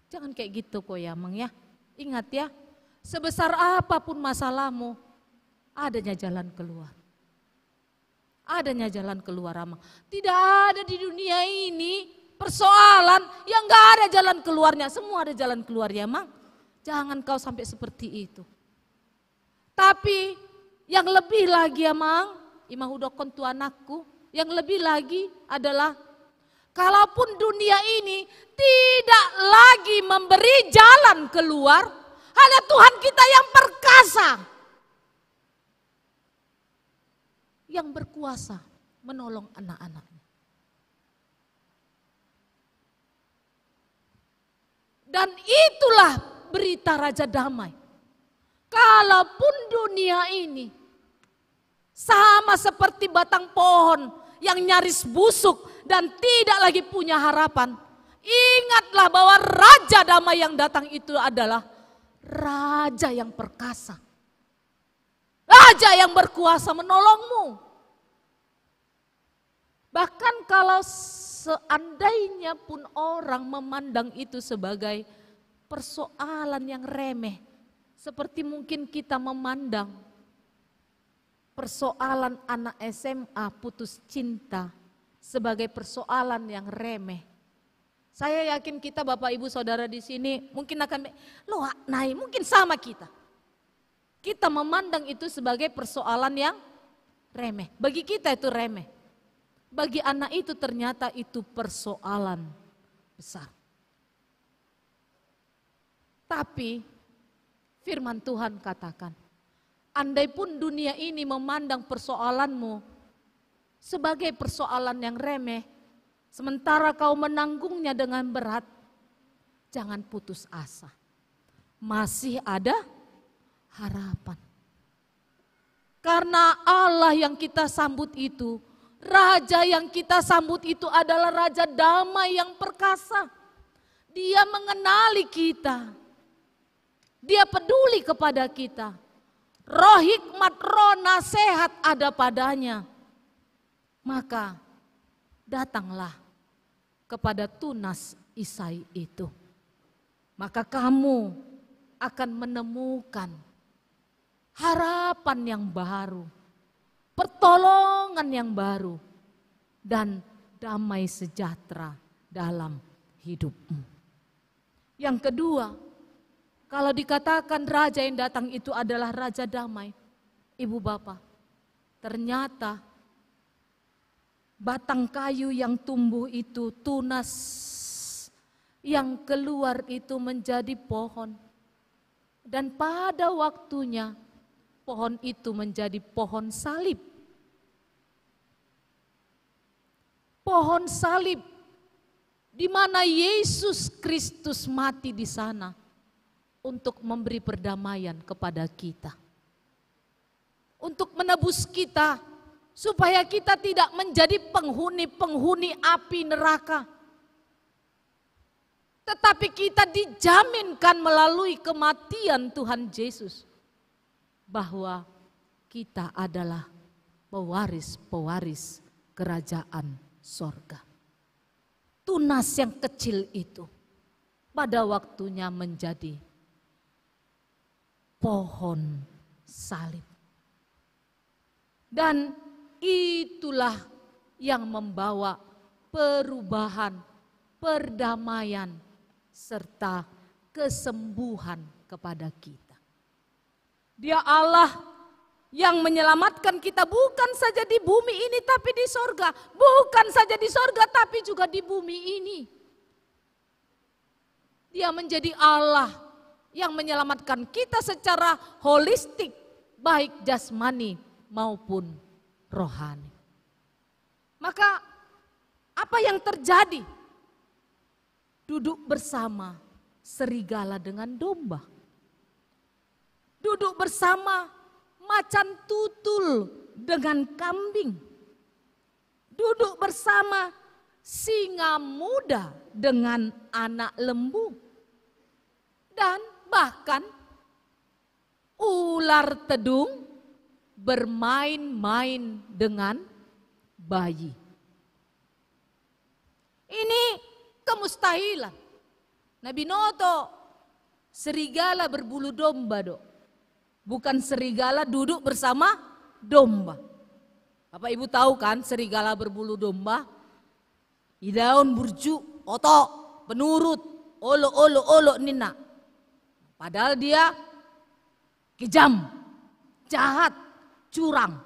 jangan kayak gitu kok ya Amang ya. Ingat ya, sebesar apapun masalahmu, adanya jalan keluar. Adanya jalan keluar Amang. Tidak ada di dunia ini persoalan yang gak ada jalan keluarnya. Semua ada jalan keluarnya, Mang. Jangan kau sampai seperti itu. Tapi yang lebih lagi ya, Mang, imah hudokon tu anakku, yang lebih lagi adalah kalaupun dunia ini tidak lagi memberi jalan keluar, hanya Tuhan kita yang perkasa, yang berkuasa menolong anak-anaknya. Dan itulah berita Raja Damai. Kalaupun dunia ini sama seperti batang pohon yang nyaris busuk dan tidak lagi punya harapan, ingatlah bahwa Raja Damai yang datang itu adalah Raja yang perkasa. Raja yang berkuasa menolongmu. Bahkan kalau seandainya pun orang memandang itu sebagai persoalan yang remeh, seperti mungkin kita memandang persoalan anak SMA putus cinta sebagai persoalan yang remeh. Saya yakin kita Bapak Ibu Saudara di sini mungkin akan, loh naik mungkin sama kita. Kita memandang itu sebagai persoalan yang remeh. Bagi kita itu remeh. Bagi anak itu ternyata itu persoalan besar. Tapi firman Tuhan katakan, andai pun dunia ini memandang persoalanmu sebagai persoalan yang remeh, sementara kau menanggungnya dengan berat, jangan putus asa. Masih ada harapan. Karena Allah yang kita sambut itu, Raja yang kita sambut itu adalah Raja Damai yang perkasa. Dia mengenali kita. Dia peduli kepada kita. Roh hikmat, roh nasihat ada padanya. Maka datanglah kepada tunas Isai itu. Maka kamu akan menemukan harapan yang baru, pertolongan yang baru, dan damai sejahtera dalam hidupmu. Yang kedua, kalau dikatakan raja yang datang itu adalah Raja Damai, Ibu Bapak, ternyata batang kayu yang tumbuh itu, tunas yang keluar itu menjadi pohon. Dan pada waktunya pohon itu menjadi pohon salib. Pohon salib di mana Yesus Kristus mati di sana untuk memberi perdamaian kepada kita. Untuk menebus kita supaya kita tidak menjadi penghuni-penghuni api neraka. Tetapi kita dijaminkan melalui kematian Tuhan Yesus bahwa kita adalah pewaris-pewaris kerajaan sorga. Tunas yang kecil itu pada waktunya menjadi pohon salib. Dan itulah yang membawa perubahan, perdamaian, serta kesembuhan kepada kita. Dia Allah yang menyelamatkan kita bukan saja di bumi ini tapi di sorga. Bukan saja di sorga tapi juga di bumi ini. Dia menjadi Allah yang menyelamatkan kita secara holistik, baik jasmani maupun rohani. Maka apa yang terjadi? Duduk bersama serigala dengan domba. Duduk bersama macan tutul dengan kambing. Duduk bersama singa muda dengan anak lembu. Dan bahkan ular tedung bermain-main dengan bayi. Ini kemustahilan. Nabi Noto, serigala berbulu domba dok. Bukan serigala duduk bersama domba. Bapak Ibu tahu kan serigala berbulu domba? Idaun burju, oto, penurut, olo nina. Padahal dia kejam, jahat, curang.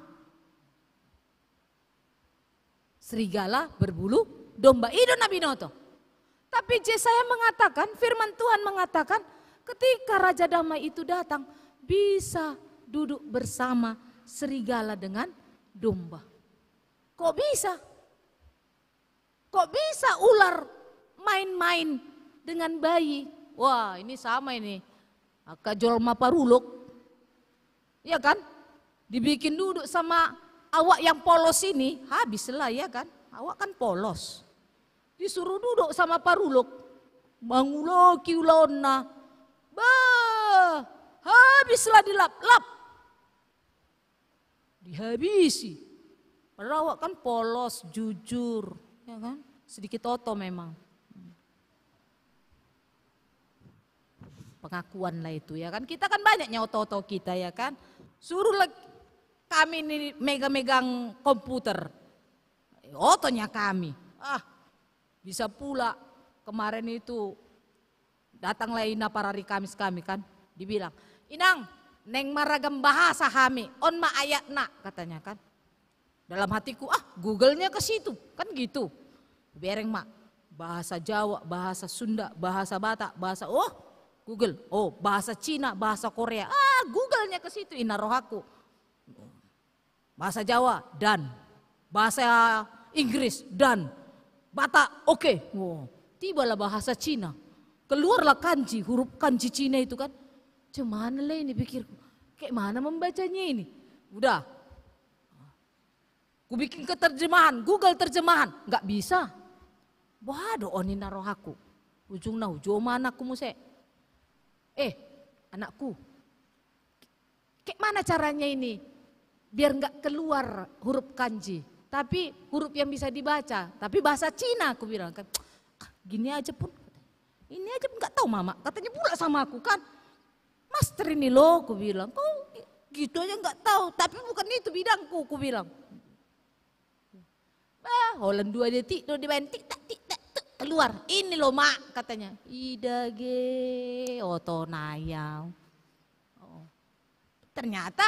Serigala berbulu domba, itu Nabi Noto. Tapi Yesaya mengatakan, firman Tuhan mengatakan, ketika Raja Damai itu datang, bisa duduk bersama serigala dengan domba. Kok bisa? Kok bisa ular main-main dengan bayi? Wah, ini sama ini. Kajolma paruluk. Ya kan? Dibikin duduk sama awak yang polos ini, habislah ya kan? Awak kan polos. Disuruh duduk sama paruluk. Mangulo kiulona. Bah, habislah dilap-lap. Dihabisi. Padahal awak kan polos, jujur, ya kan? Sedikit oto memang. Pengakuan lah itu ya kan. Kita kan banyaknya oto-oto kita ya kan. Suruh kami ini megang-megang komputer. Otonya kami. Bisa pula kemarin itu datanglah Ina parari Kamis kami kan. Dibilang, Inang, neng maragam bahasa kami, on ma ayat nak katanya kan. Dalam hatiku, Google-nya ke situ, kan gitu. Bereng mak, bahasa Jawa, bahasa Sunda, bahasa Batak, bahasa Google, bahasa Cina, bahasa Korea, Google-nya ke situ, ina rohaku. Bahasa Jawa, dan. Bahasa Inggris, dan. Batak, oke. Tibalah bahasa Cina. Keluarlah kanji, huruf kanji Cina itu kan. Cuman lah ini pikirku, kayak mana membacanya ini? Udah. Ku bikin keterjemahan, Google terjemahan, nggak bisa. Waduh, onina rohaku. Ujung anakku muse. Anakku, kayak mana caranya ini? Biar nggak keluar huruf kanji, tapi huruf yang bisa dibaca, tapi bahasa Cina aku bilang kan. Gini aja pun, ini aja pun nggak tahu mama, katanya pula sama aku kan. Master ini loh, aku bilang, kok gitu aja nggak tahu, tapi bukan itu bidangku, aku bilang. Holland 2 detik, tik tak keluar, ini loh mak katanya. Idage, oto nayau. Ternyata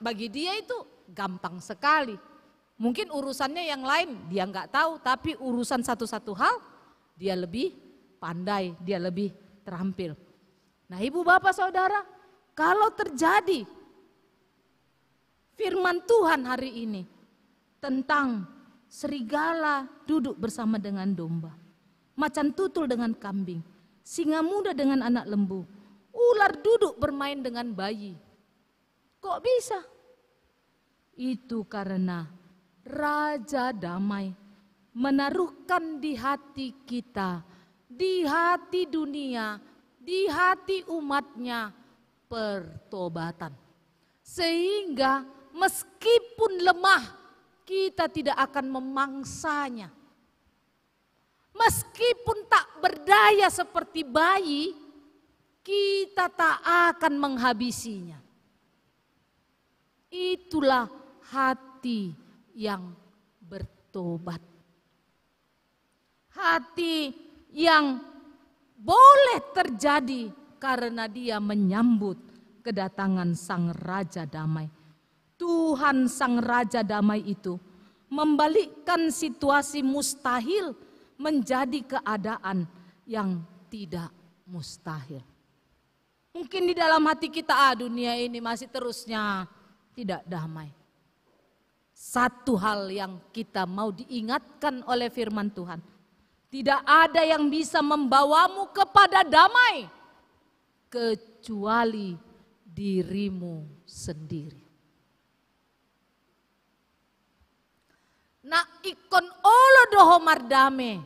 bagi dia itu gampang sekali. Mungkin urusannya yang lain dia nggak tahu, tapi urusan satu-satu hal dia lebih pandai, dia lebih terampil. Nah ibu bapak saudara, kalau terjadi firman Tuhan hari ini tentang serigala duduk bersama dengan domba, macan tutul dengan kambing, singa muda dengan anak lembu, ular duduk bermain dengan bayi. Kok bisa? Itu karena Raja Damai menaruhkan di hati kita, di hati dunia, di hati umatnya pertobatan. Sehingga meskipun lemah, kita tidak akan memangsanya. Meskipun tak berdaya seperti bayi, kita tak akan menghabisinya. Itulah hati yang bertobat. Hati yang boleh terjadi karena dia menyambut kedatangan Sang Raja Damai. Tuhan Sang Raja Damai itu membalikkan situasi mustahil menjadi keadaan yang tidak mustahil. Mungkin di dalam hati kita, dunia ini masih terusnya tidak damai. Satu hal yang kita mau diingatkan oleh firman Tuhan, tidak ada yang bisa membawamu kepada damai kecuali dirimu sendiri. Nak ikon olo doho mardame,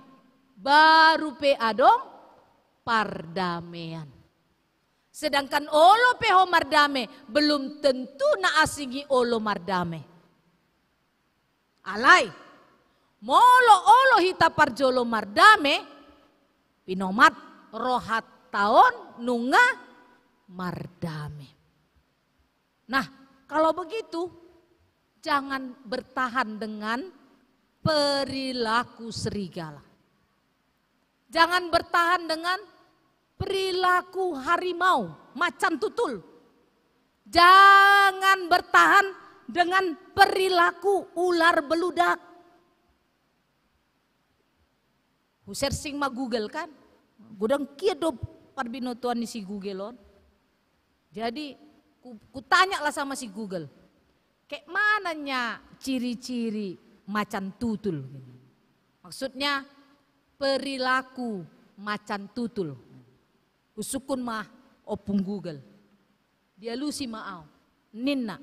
baru pe adong pardamaian. Sedangkan olo peho mardame belum tentu na asingi olo mardame. Alai, molo olo hita parjolo mardame, pinomat rohat taon nunga mardame. Nah, kalau begitu jangan bertahan dengan perilaku serigala. Jangan bertahan dengan perilaku harimau, macan tutul. Jangan bertahan dengan perilaku ular beludak. Huser sing ma Google kan, gudang kia do parbinotuan si Google on. Jadi kutanya lah sama si Google, kayak mananya ciri-ciri macan tutul. Maksudnya perilaku macan tutul. Usukun mah opung Google. Dia lusi maau, ninna.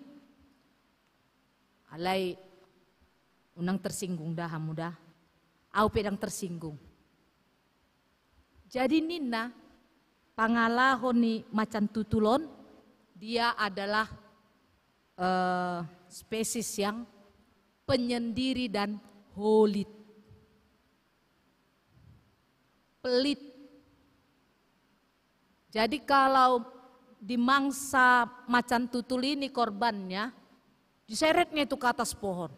Alai unang tersinggung dah mudah. Au pedang tersinggung. Jadi Nina pangalahon ni macan tutulon, dia adalah spesies yang penyendiri dan holit. Pelit. Jadi kalau dimangsa macan tutul ini korbannya, diseretnya itu ke atas pohon.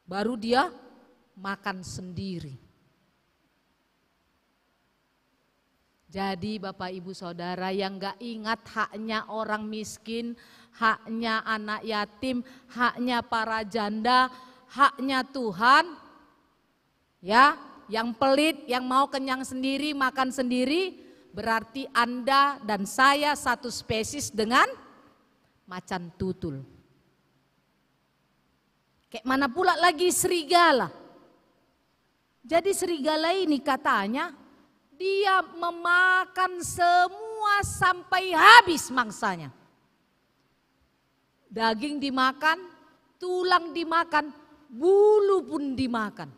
Baru dia makan sendiri. Jadi Bapak Ibu Saudara yang gak ingat haknya orang miskin, haknya anak yatim, haknya para janda, haknya Tuhan. Ya, yang pelit, yang mau kenyang sendiri, makan sendiri, berarti Anda dan saya satu spesies dengan macan tutul. Kayak mana pula lagi serigala. Jadi serigala ini katanya dia memakan semua sampai habis mangsanya. Daging dimakan, tulang dimakan, bulu pun dimakan.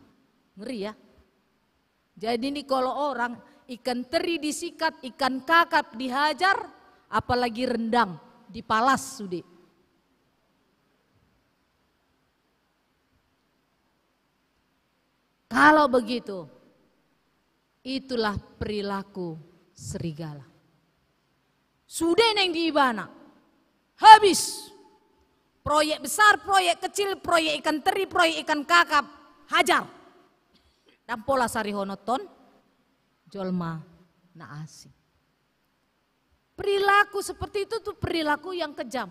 Ngeri ya. Jadi ini kalau orang ikan teri disikat, ikan kakap dihajar, apalagi rendang dipalas sudah. Kalau begitu, itulah perilaku serigala. Sudah yang diibana, habis. Proyek besar, proyek kecil, proyek ikan teri, proyek ikan kakap, hajar. Dan pola sarihonoton, jolma naasi. Perilaku seperti itu tuh perilaku yang kejam.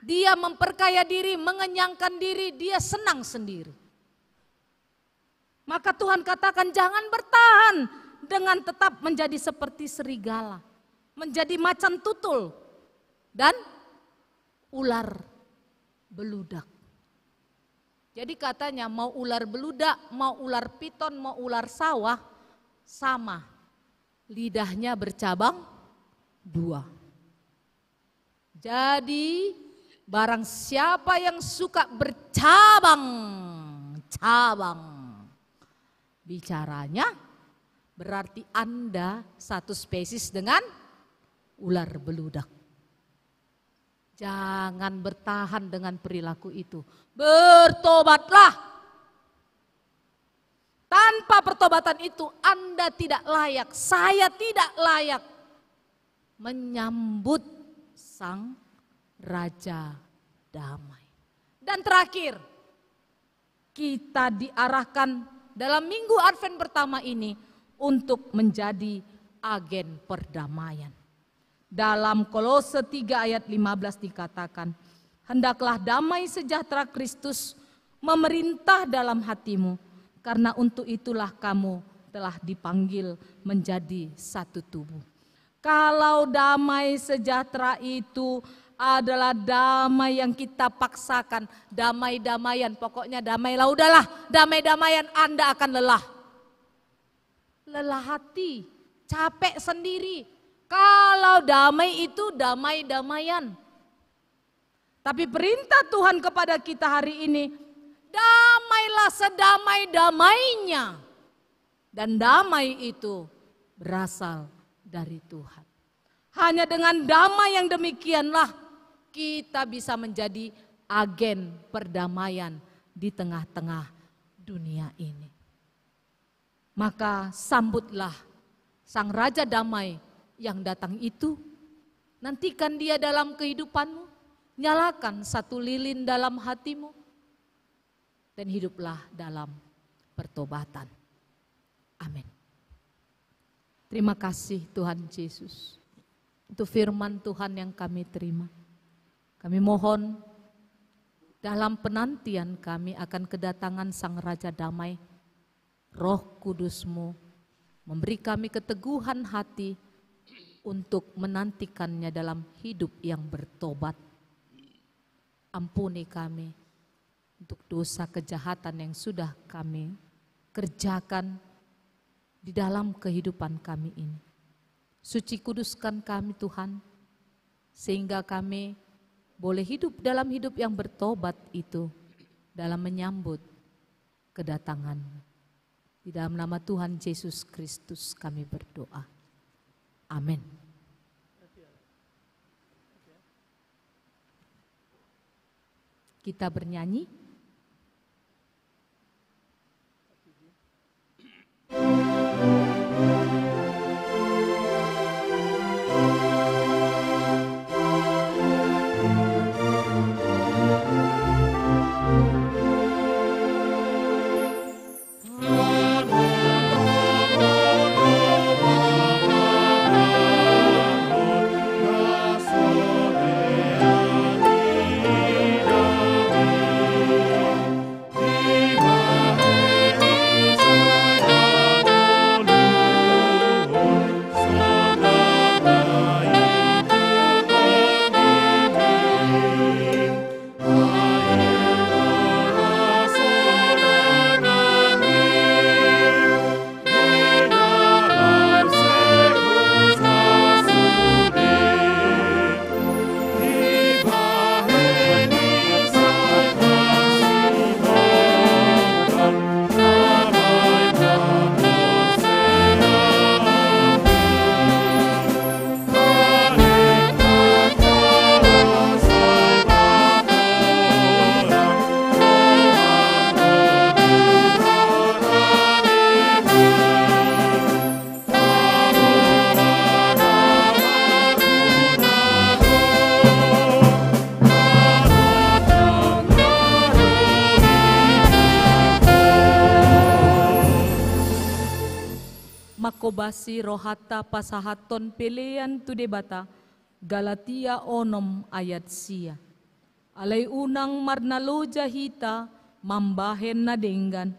Dia memperkaya diri, mengenyangkan diri, dia senang sendiri. Maka Tuhan katakan jangan bertahan dengan tetap menjadi seperti serigala. Menjadi macan tutul dan ular beludak. Jadi katanya mau ular beludak, mau ular piton, mau ular sawah sama. Lidahnya bercabang dua. Jadi barang siapa yang suka bercabang-cabang bicaranya, berarti Anda satu spesies dengan ular beludak. Jangan bertahan dengan perilaku itu. Bertobatlah. Tanpa pertobatan itu Anda tidak layak, saya tidak layak menyambut Sang Raja Damai. Dan terakhir, kita diarahkan dalam minggu Advent pertama ini untuk menjadi agen perdamaian. Dalam Kolose 3 ayat 15 dikatakan, hendaklah damai sejahtera Kristus memerintah dalam hatimu, karena untuk itulah kamu telah dipanggil menjadi satu tubuh. Kalau damai sejahtera itu adalah damai yang kita paksakan, damai-damaian, pokoknya damailah, udahlah, damai-damaian, Anda akan lelah. Lelah hati, capek sendiri. Kalau damai itu damai-damaian. Tapi perintah Tuhan kepada kita hari ini, damailah sedamai-damainya. Dan damai itu berasal dari Tuhan. Hanya dengan damai yang demikianlah kita bisa menjadi agen perdamaian di tengah-tengah dunia ini. Maka sambutlah Sang Raja Damai yang datang itu. Nantikan dia dalam kehidupanmu. Nyalakan satu lilin dalam hatimu. Dan hiduplah dalam pertobatan. Amin. Terima kasih Tuhan Yesus untuk firman Tuhan yang kami terima. Kami mohon dalam penantian kami akan kedatangan Sang Raja Damai, Roh Kudus-Mu memberi kami keteguhan hati untuk menantikannya dalam hidup yang bertobat. Ampuni kami untuk dosa kejahatan yang sudah kami kerjakan di dalam kehidupan kami ini. Suci kuduskan kami Tuhan, sehingga kami boleh hidup dalam hidup yang bertobat itu dalam menyambut kedatangan-Mu. Di dalam nama Tuhan Yesus Kristus kami berdoa. Amin. Kita bernyanyi. Makobasi rohata pasahaton pelean tu debata, Galatia onom ayat sia. Alay unang marnaloja hita, mambahen na denggan,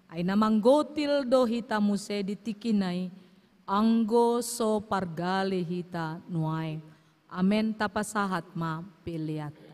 ay namanggotil do hita muse ditikinay, anggo so pargale hita nuay. Amen tapasahat ma peleat.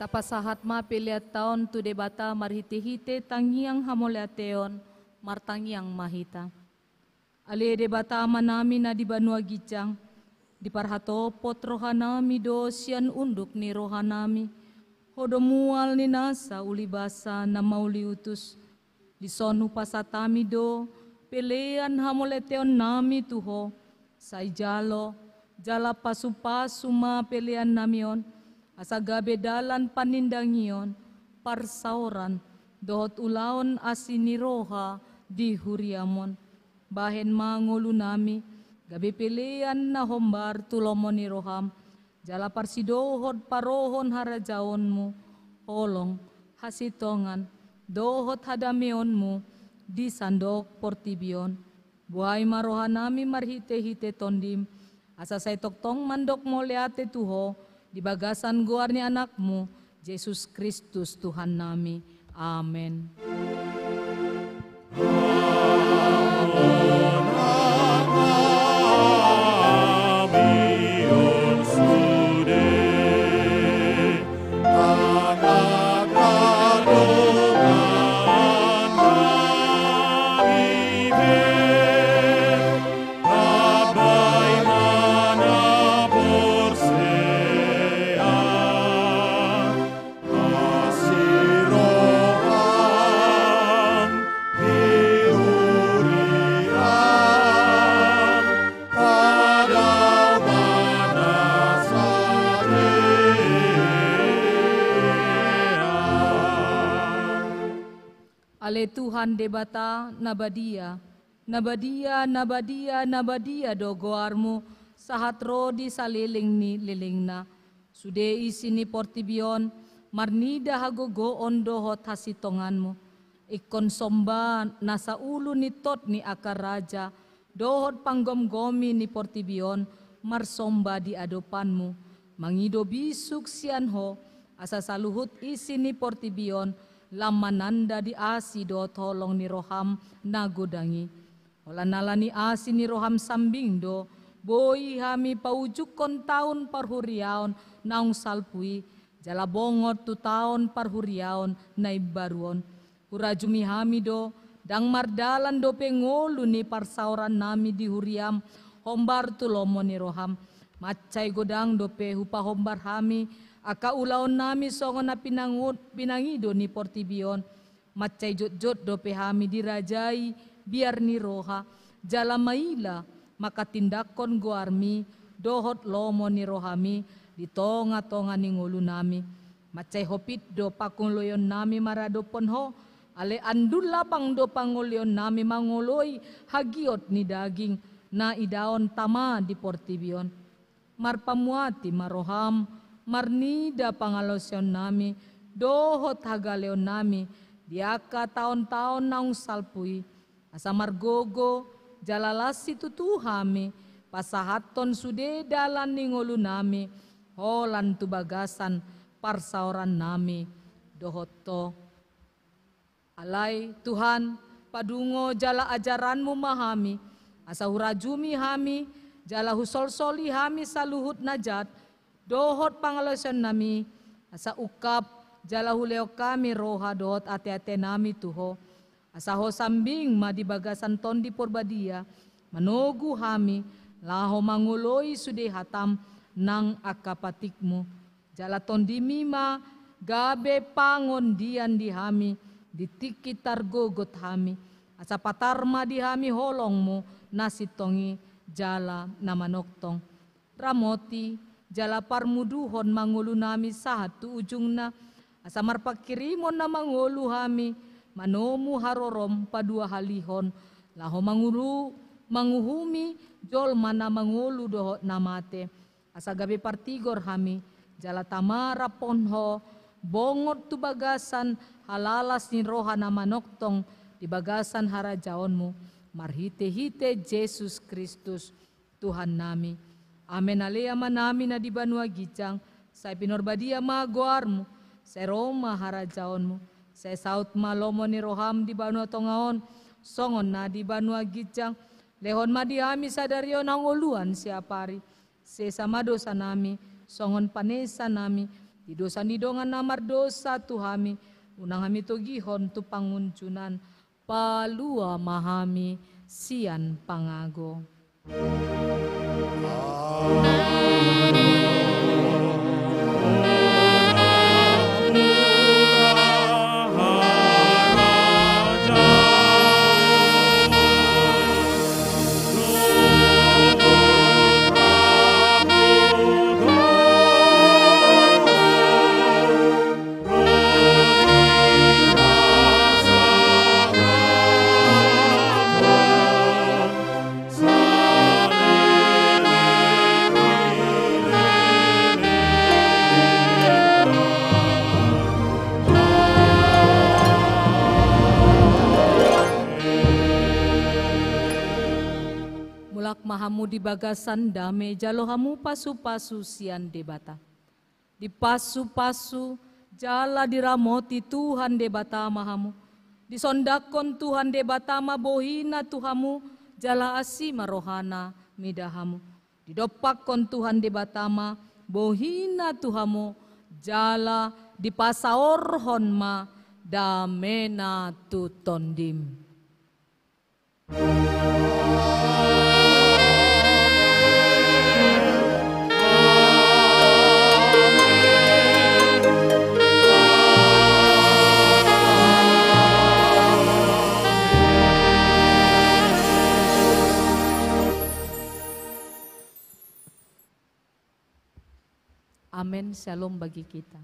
Tapasahat ma piliat taon tu debata marhite-hite tangiang hamoleateon martangiang mahita. Ali debata manami na di Banua Gijang, di parhatopot rohanami do sian unduk ni rohanami, hodomual ni nasa ulibasa na mauliutus, di sonu pasatami do pelean hamoleteon nami tuho, say jalo, jala pasu-pasu ma pelean namion, asagabe dalan panindangion, parsauran, dohot ulaon asiniroha di huriamon. Bahen mangulu nami, gabe pelean na hombar tulomon ni roham, jala parsidohot parohon harajaonmu, holong hasitongan, dohot hadamionmu, di sandok portibion. Buhay marohan nami marhite-hite tondim, asa say toktong mandok moleate tuho, di bagasan guar ni anakmu, Yesus Kristus Tuhan nami. Amen. Ale Tuhan debata nabadia, nabadia, nabadia, nabadia do goarmu, sahat rodi saliling ni lilingna. Sude isini portibion, marnida hagogo ondo hot hasitonganmu. Ikon somba nasa ulu ni tot ni akar raja, dohot panggom-gomi ni portibion, marsomba di adopanmu. Mangido bisuk sianho, asa saluhut isini portibion, lamananda di asi do tolong ni roham nagodangi. Olanala ni asi ni roham sambing do, boi hami paujuk kon taun parhuriaon naung salpui, jala bongot tu taun parhuriaon na ibaruon. Hurajumi hami do, dang mardalan do pengolu ni parsauran nami di huriam, hombar tu lomo ni roham. Macay godang do pe hupa hombar hami, aka ulaon nami songon na pinangido ni portibion, macay jot-jot do pehami dirajai biar ni roha, jala maila makatindakon goarmi, dohot lomo ni rohami, di tonga-tonga ni ngulu nami, macay hopit do pakunloyon nami maradopon ho, ale andul lapang do pangulyon nami mangoloy hagiot ni daging na idaon tama di portibion, marpamuati maroham, marnida pangalosyon nami, dohot hagaleon nami, diaka taon-taon naung salpui, asa margogo, jalalasi tutuhami, pasahaton sude dalan ningolu nami, holan tubagasan parsauran nami, dohot to. Alay Tuhan, padungo jala ajaranmu mahami, asa hurajumi hami, jala husol-soli hami saluhut najat, dohot pangalosan nami, asa ukap, jala huleo kami roha dohot ate-ate nami tuho, asa ho sambing madibagasan tondi porbadia, manogu hami, laho manguloy sude hatam nang akapatikmu, jala tondi mima, gabe pangon dian di hami, ditikitar gogot hami, asa patarma di hami holongmu, nasitongi jala namanoktong, ramoti, jala parmuduhon mangulu nami sahat tu ujungna, asa marpakirimon na mangulu hami, manomu harorom padua halihon, laho mangulu manguhumi jol mana mangulu dohot namate, asa gabe partigor hami, jala tamara ponho, bongot tu bagasan halalas ni roha namanoktong di bagasan harajaonmu, marhite-hite Yesus Kristus Tuhan nami. Amen alea manami na di Banua Gijang, say pinorbadia magoarmu, say Roma harajaonmu, say saut malomo ni roham di Banua Tongaon, songon na di Banua Gijang, lehon madiami sadario nang uluan siapari, se samado sa nami, songon panesa nami, Di dosa ni dongan namar dosa tu hami, unang hami to gihon tu panguncunan, palua mahami sian pangago. Mahamu di bagasan dame jalo hamu pasu-pasu sian debata. Di pasu-pasu jala diramoti Tuhan debata mahamu. Disondakon Tuhan debata ma bohina Tuhamu jala asima rohana midahamu. Didopakon Tuhan debata ma bohina Tuhamu jala dipasaorhon ma damena tu tondim. Amin, shalom bagi kita.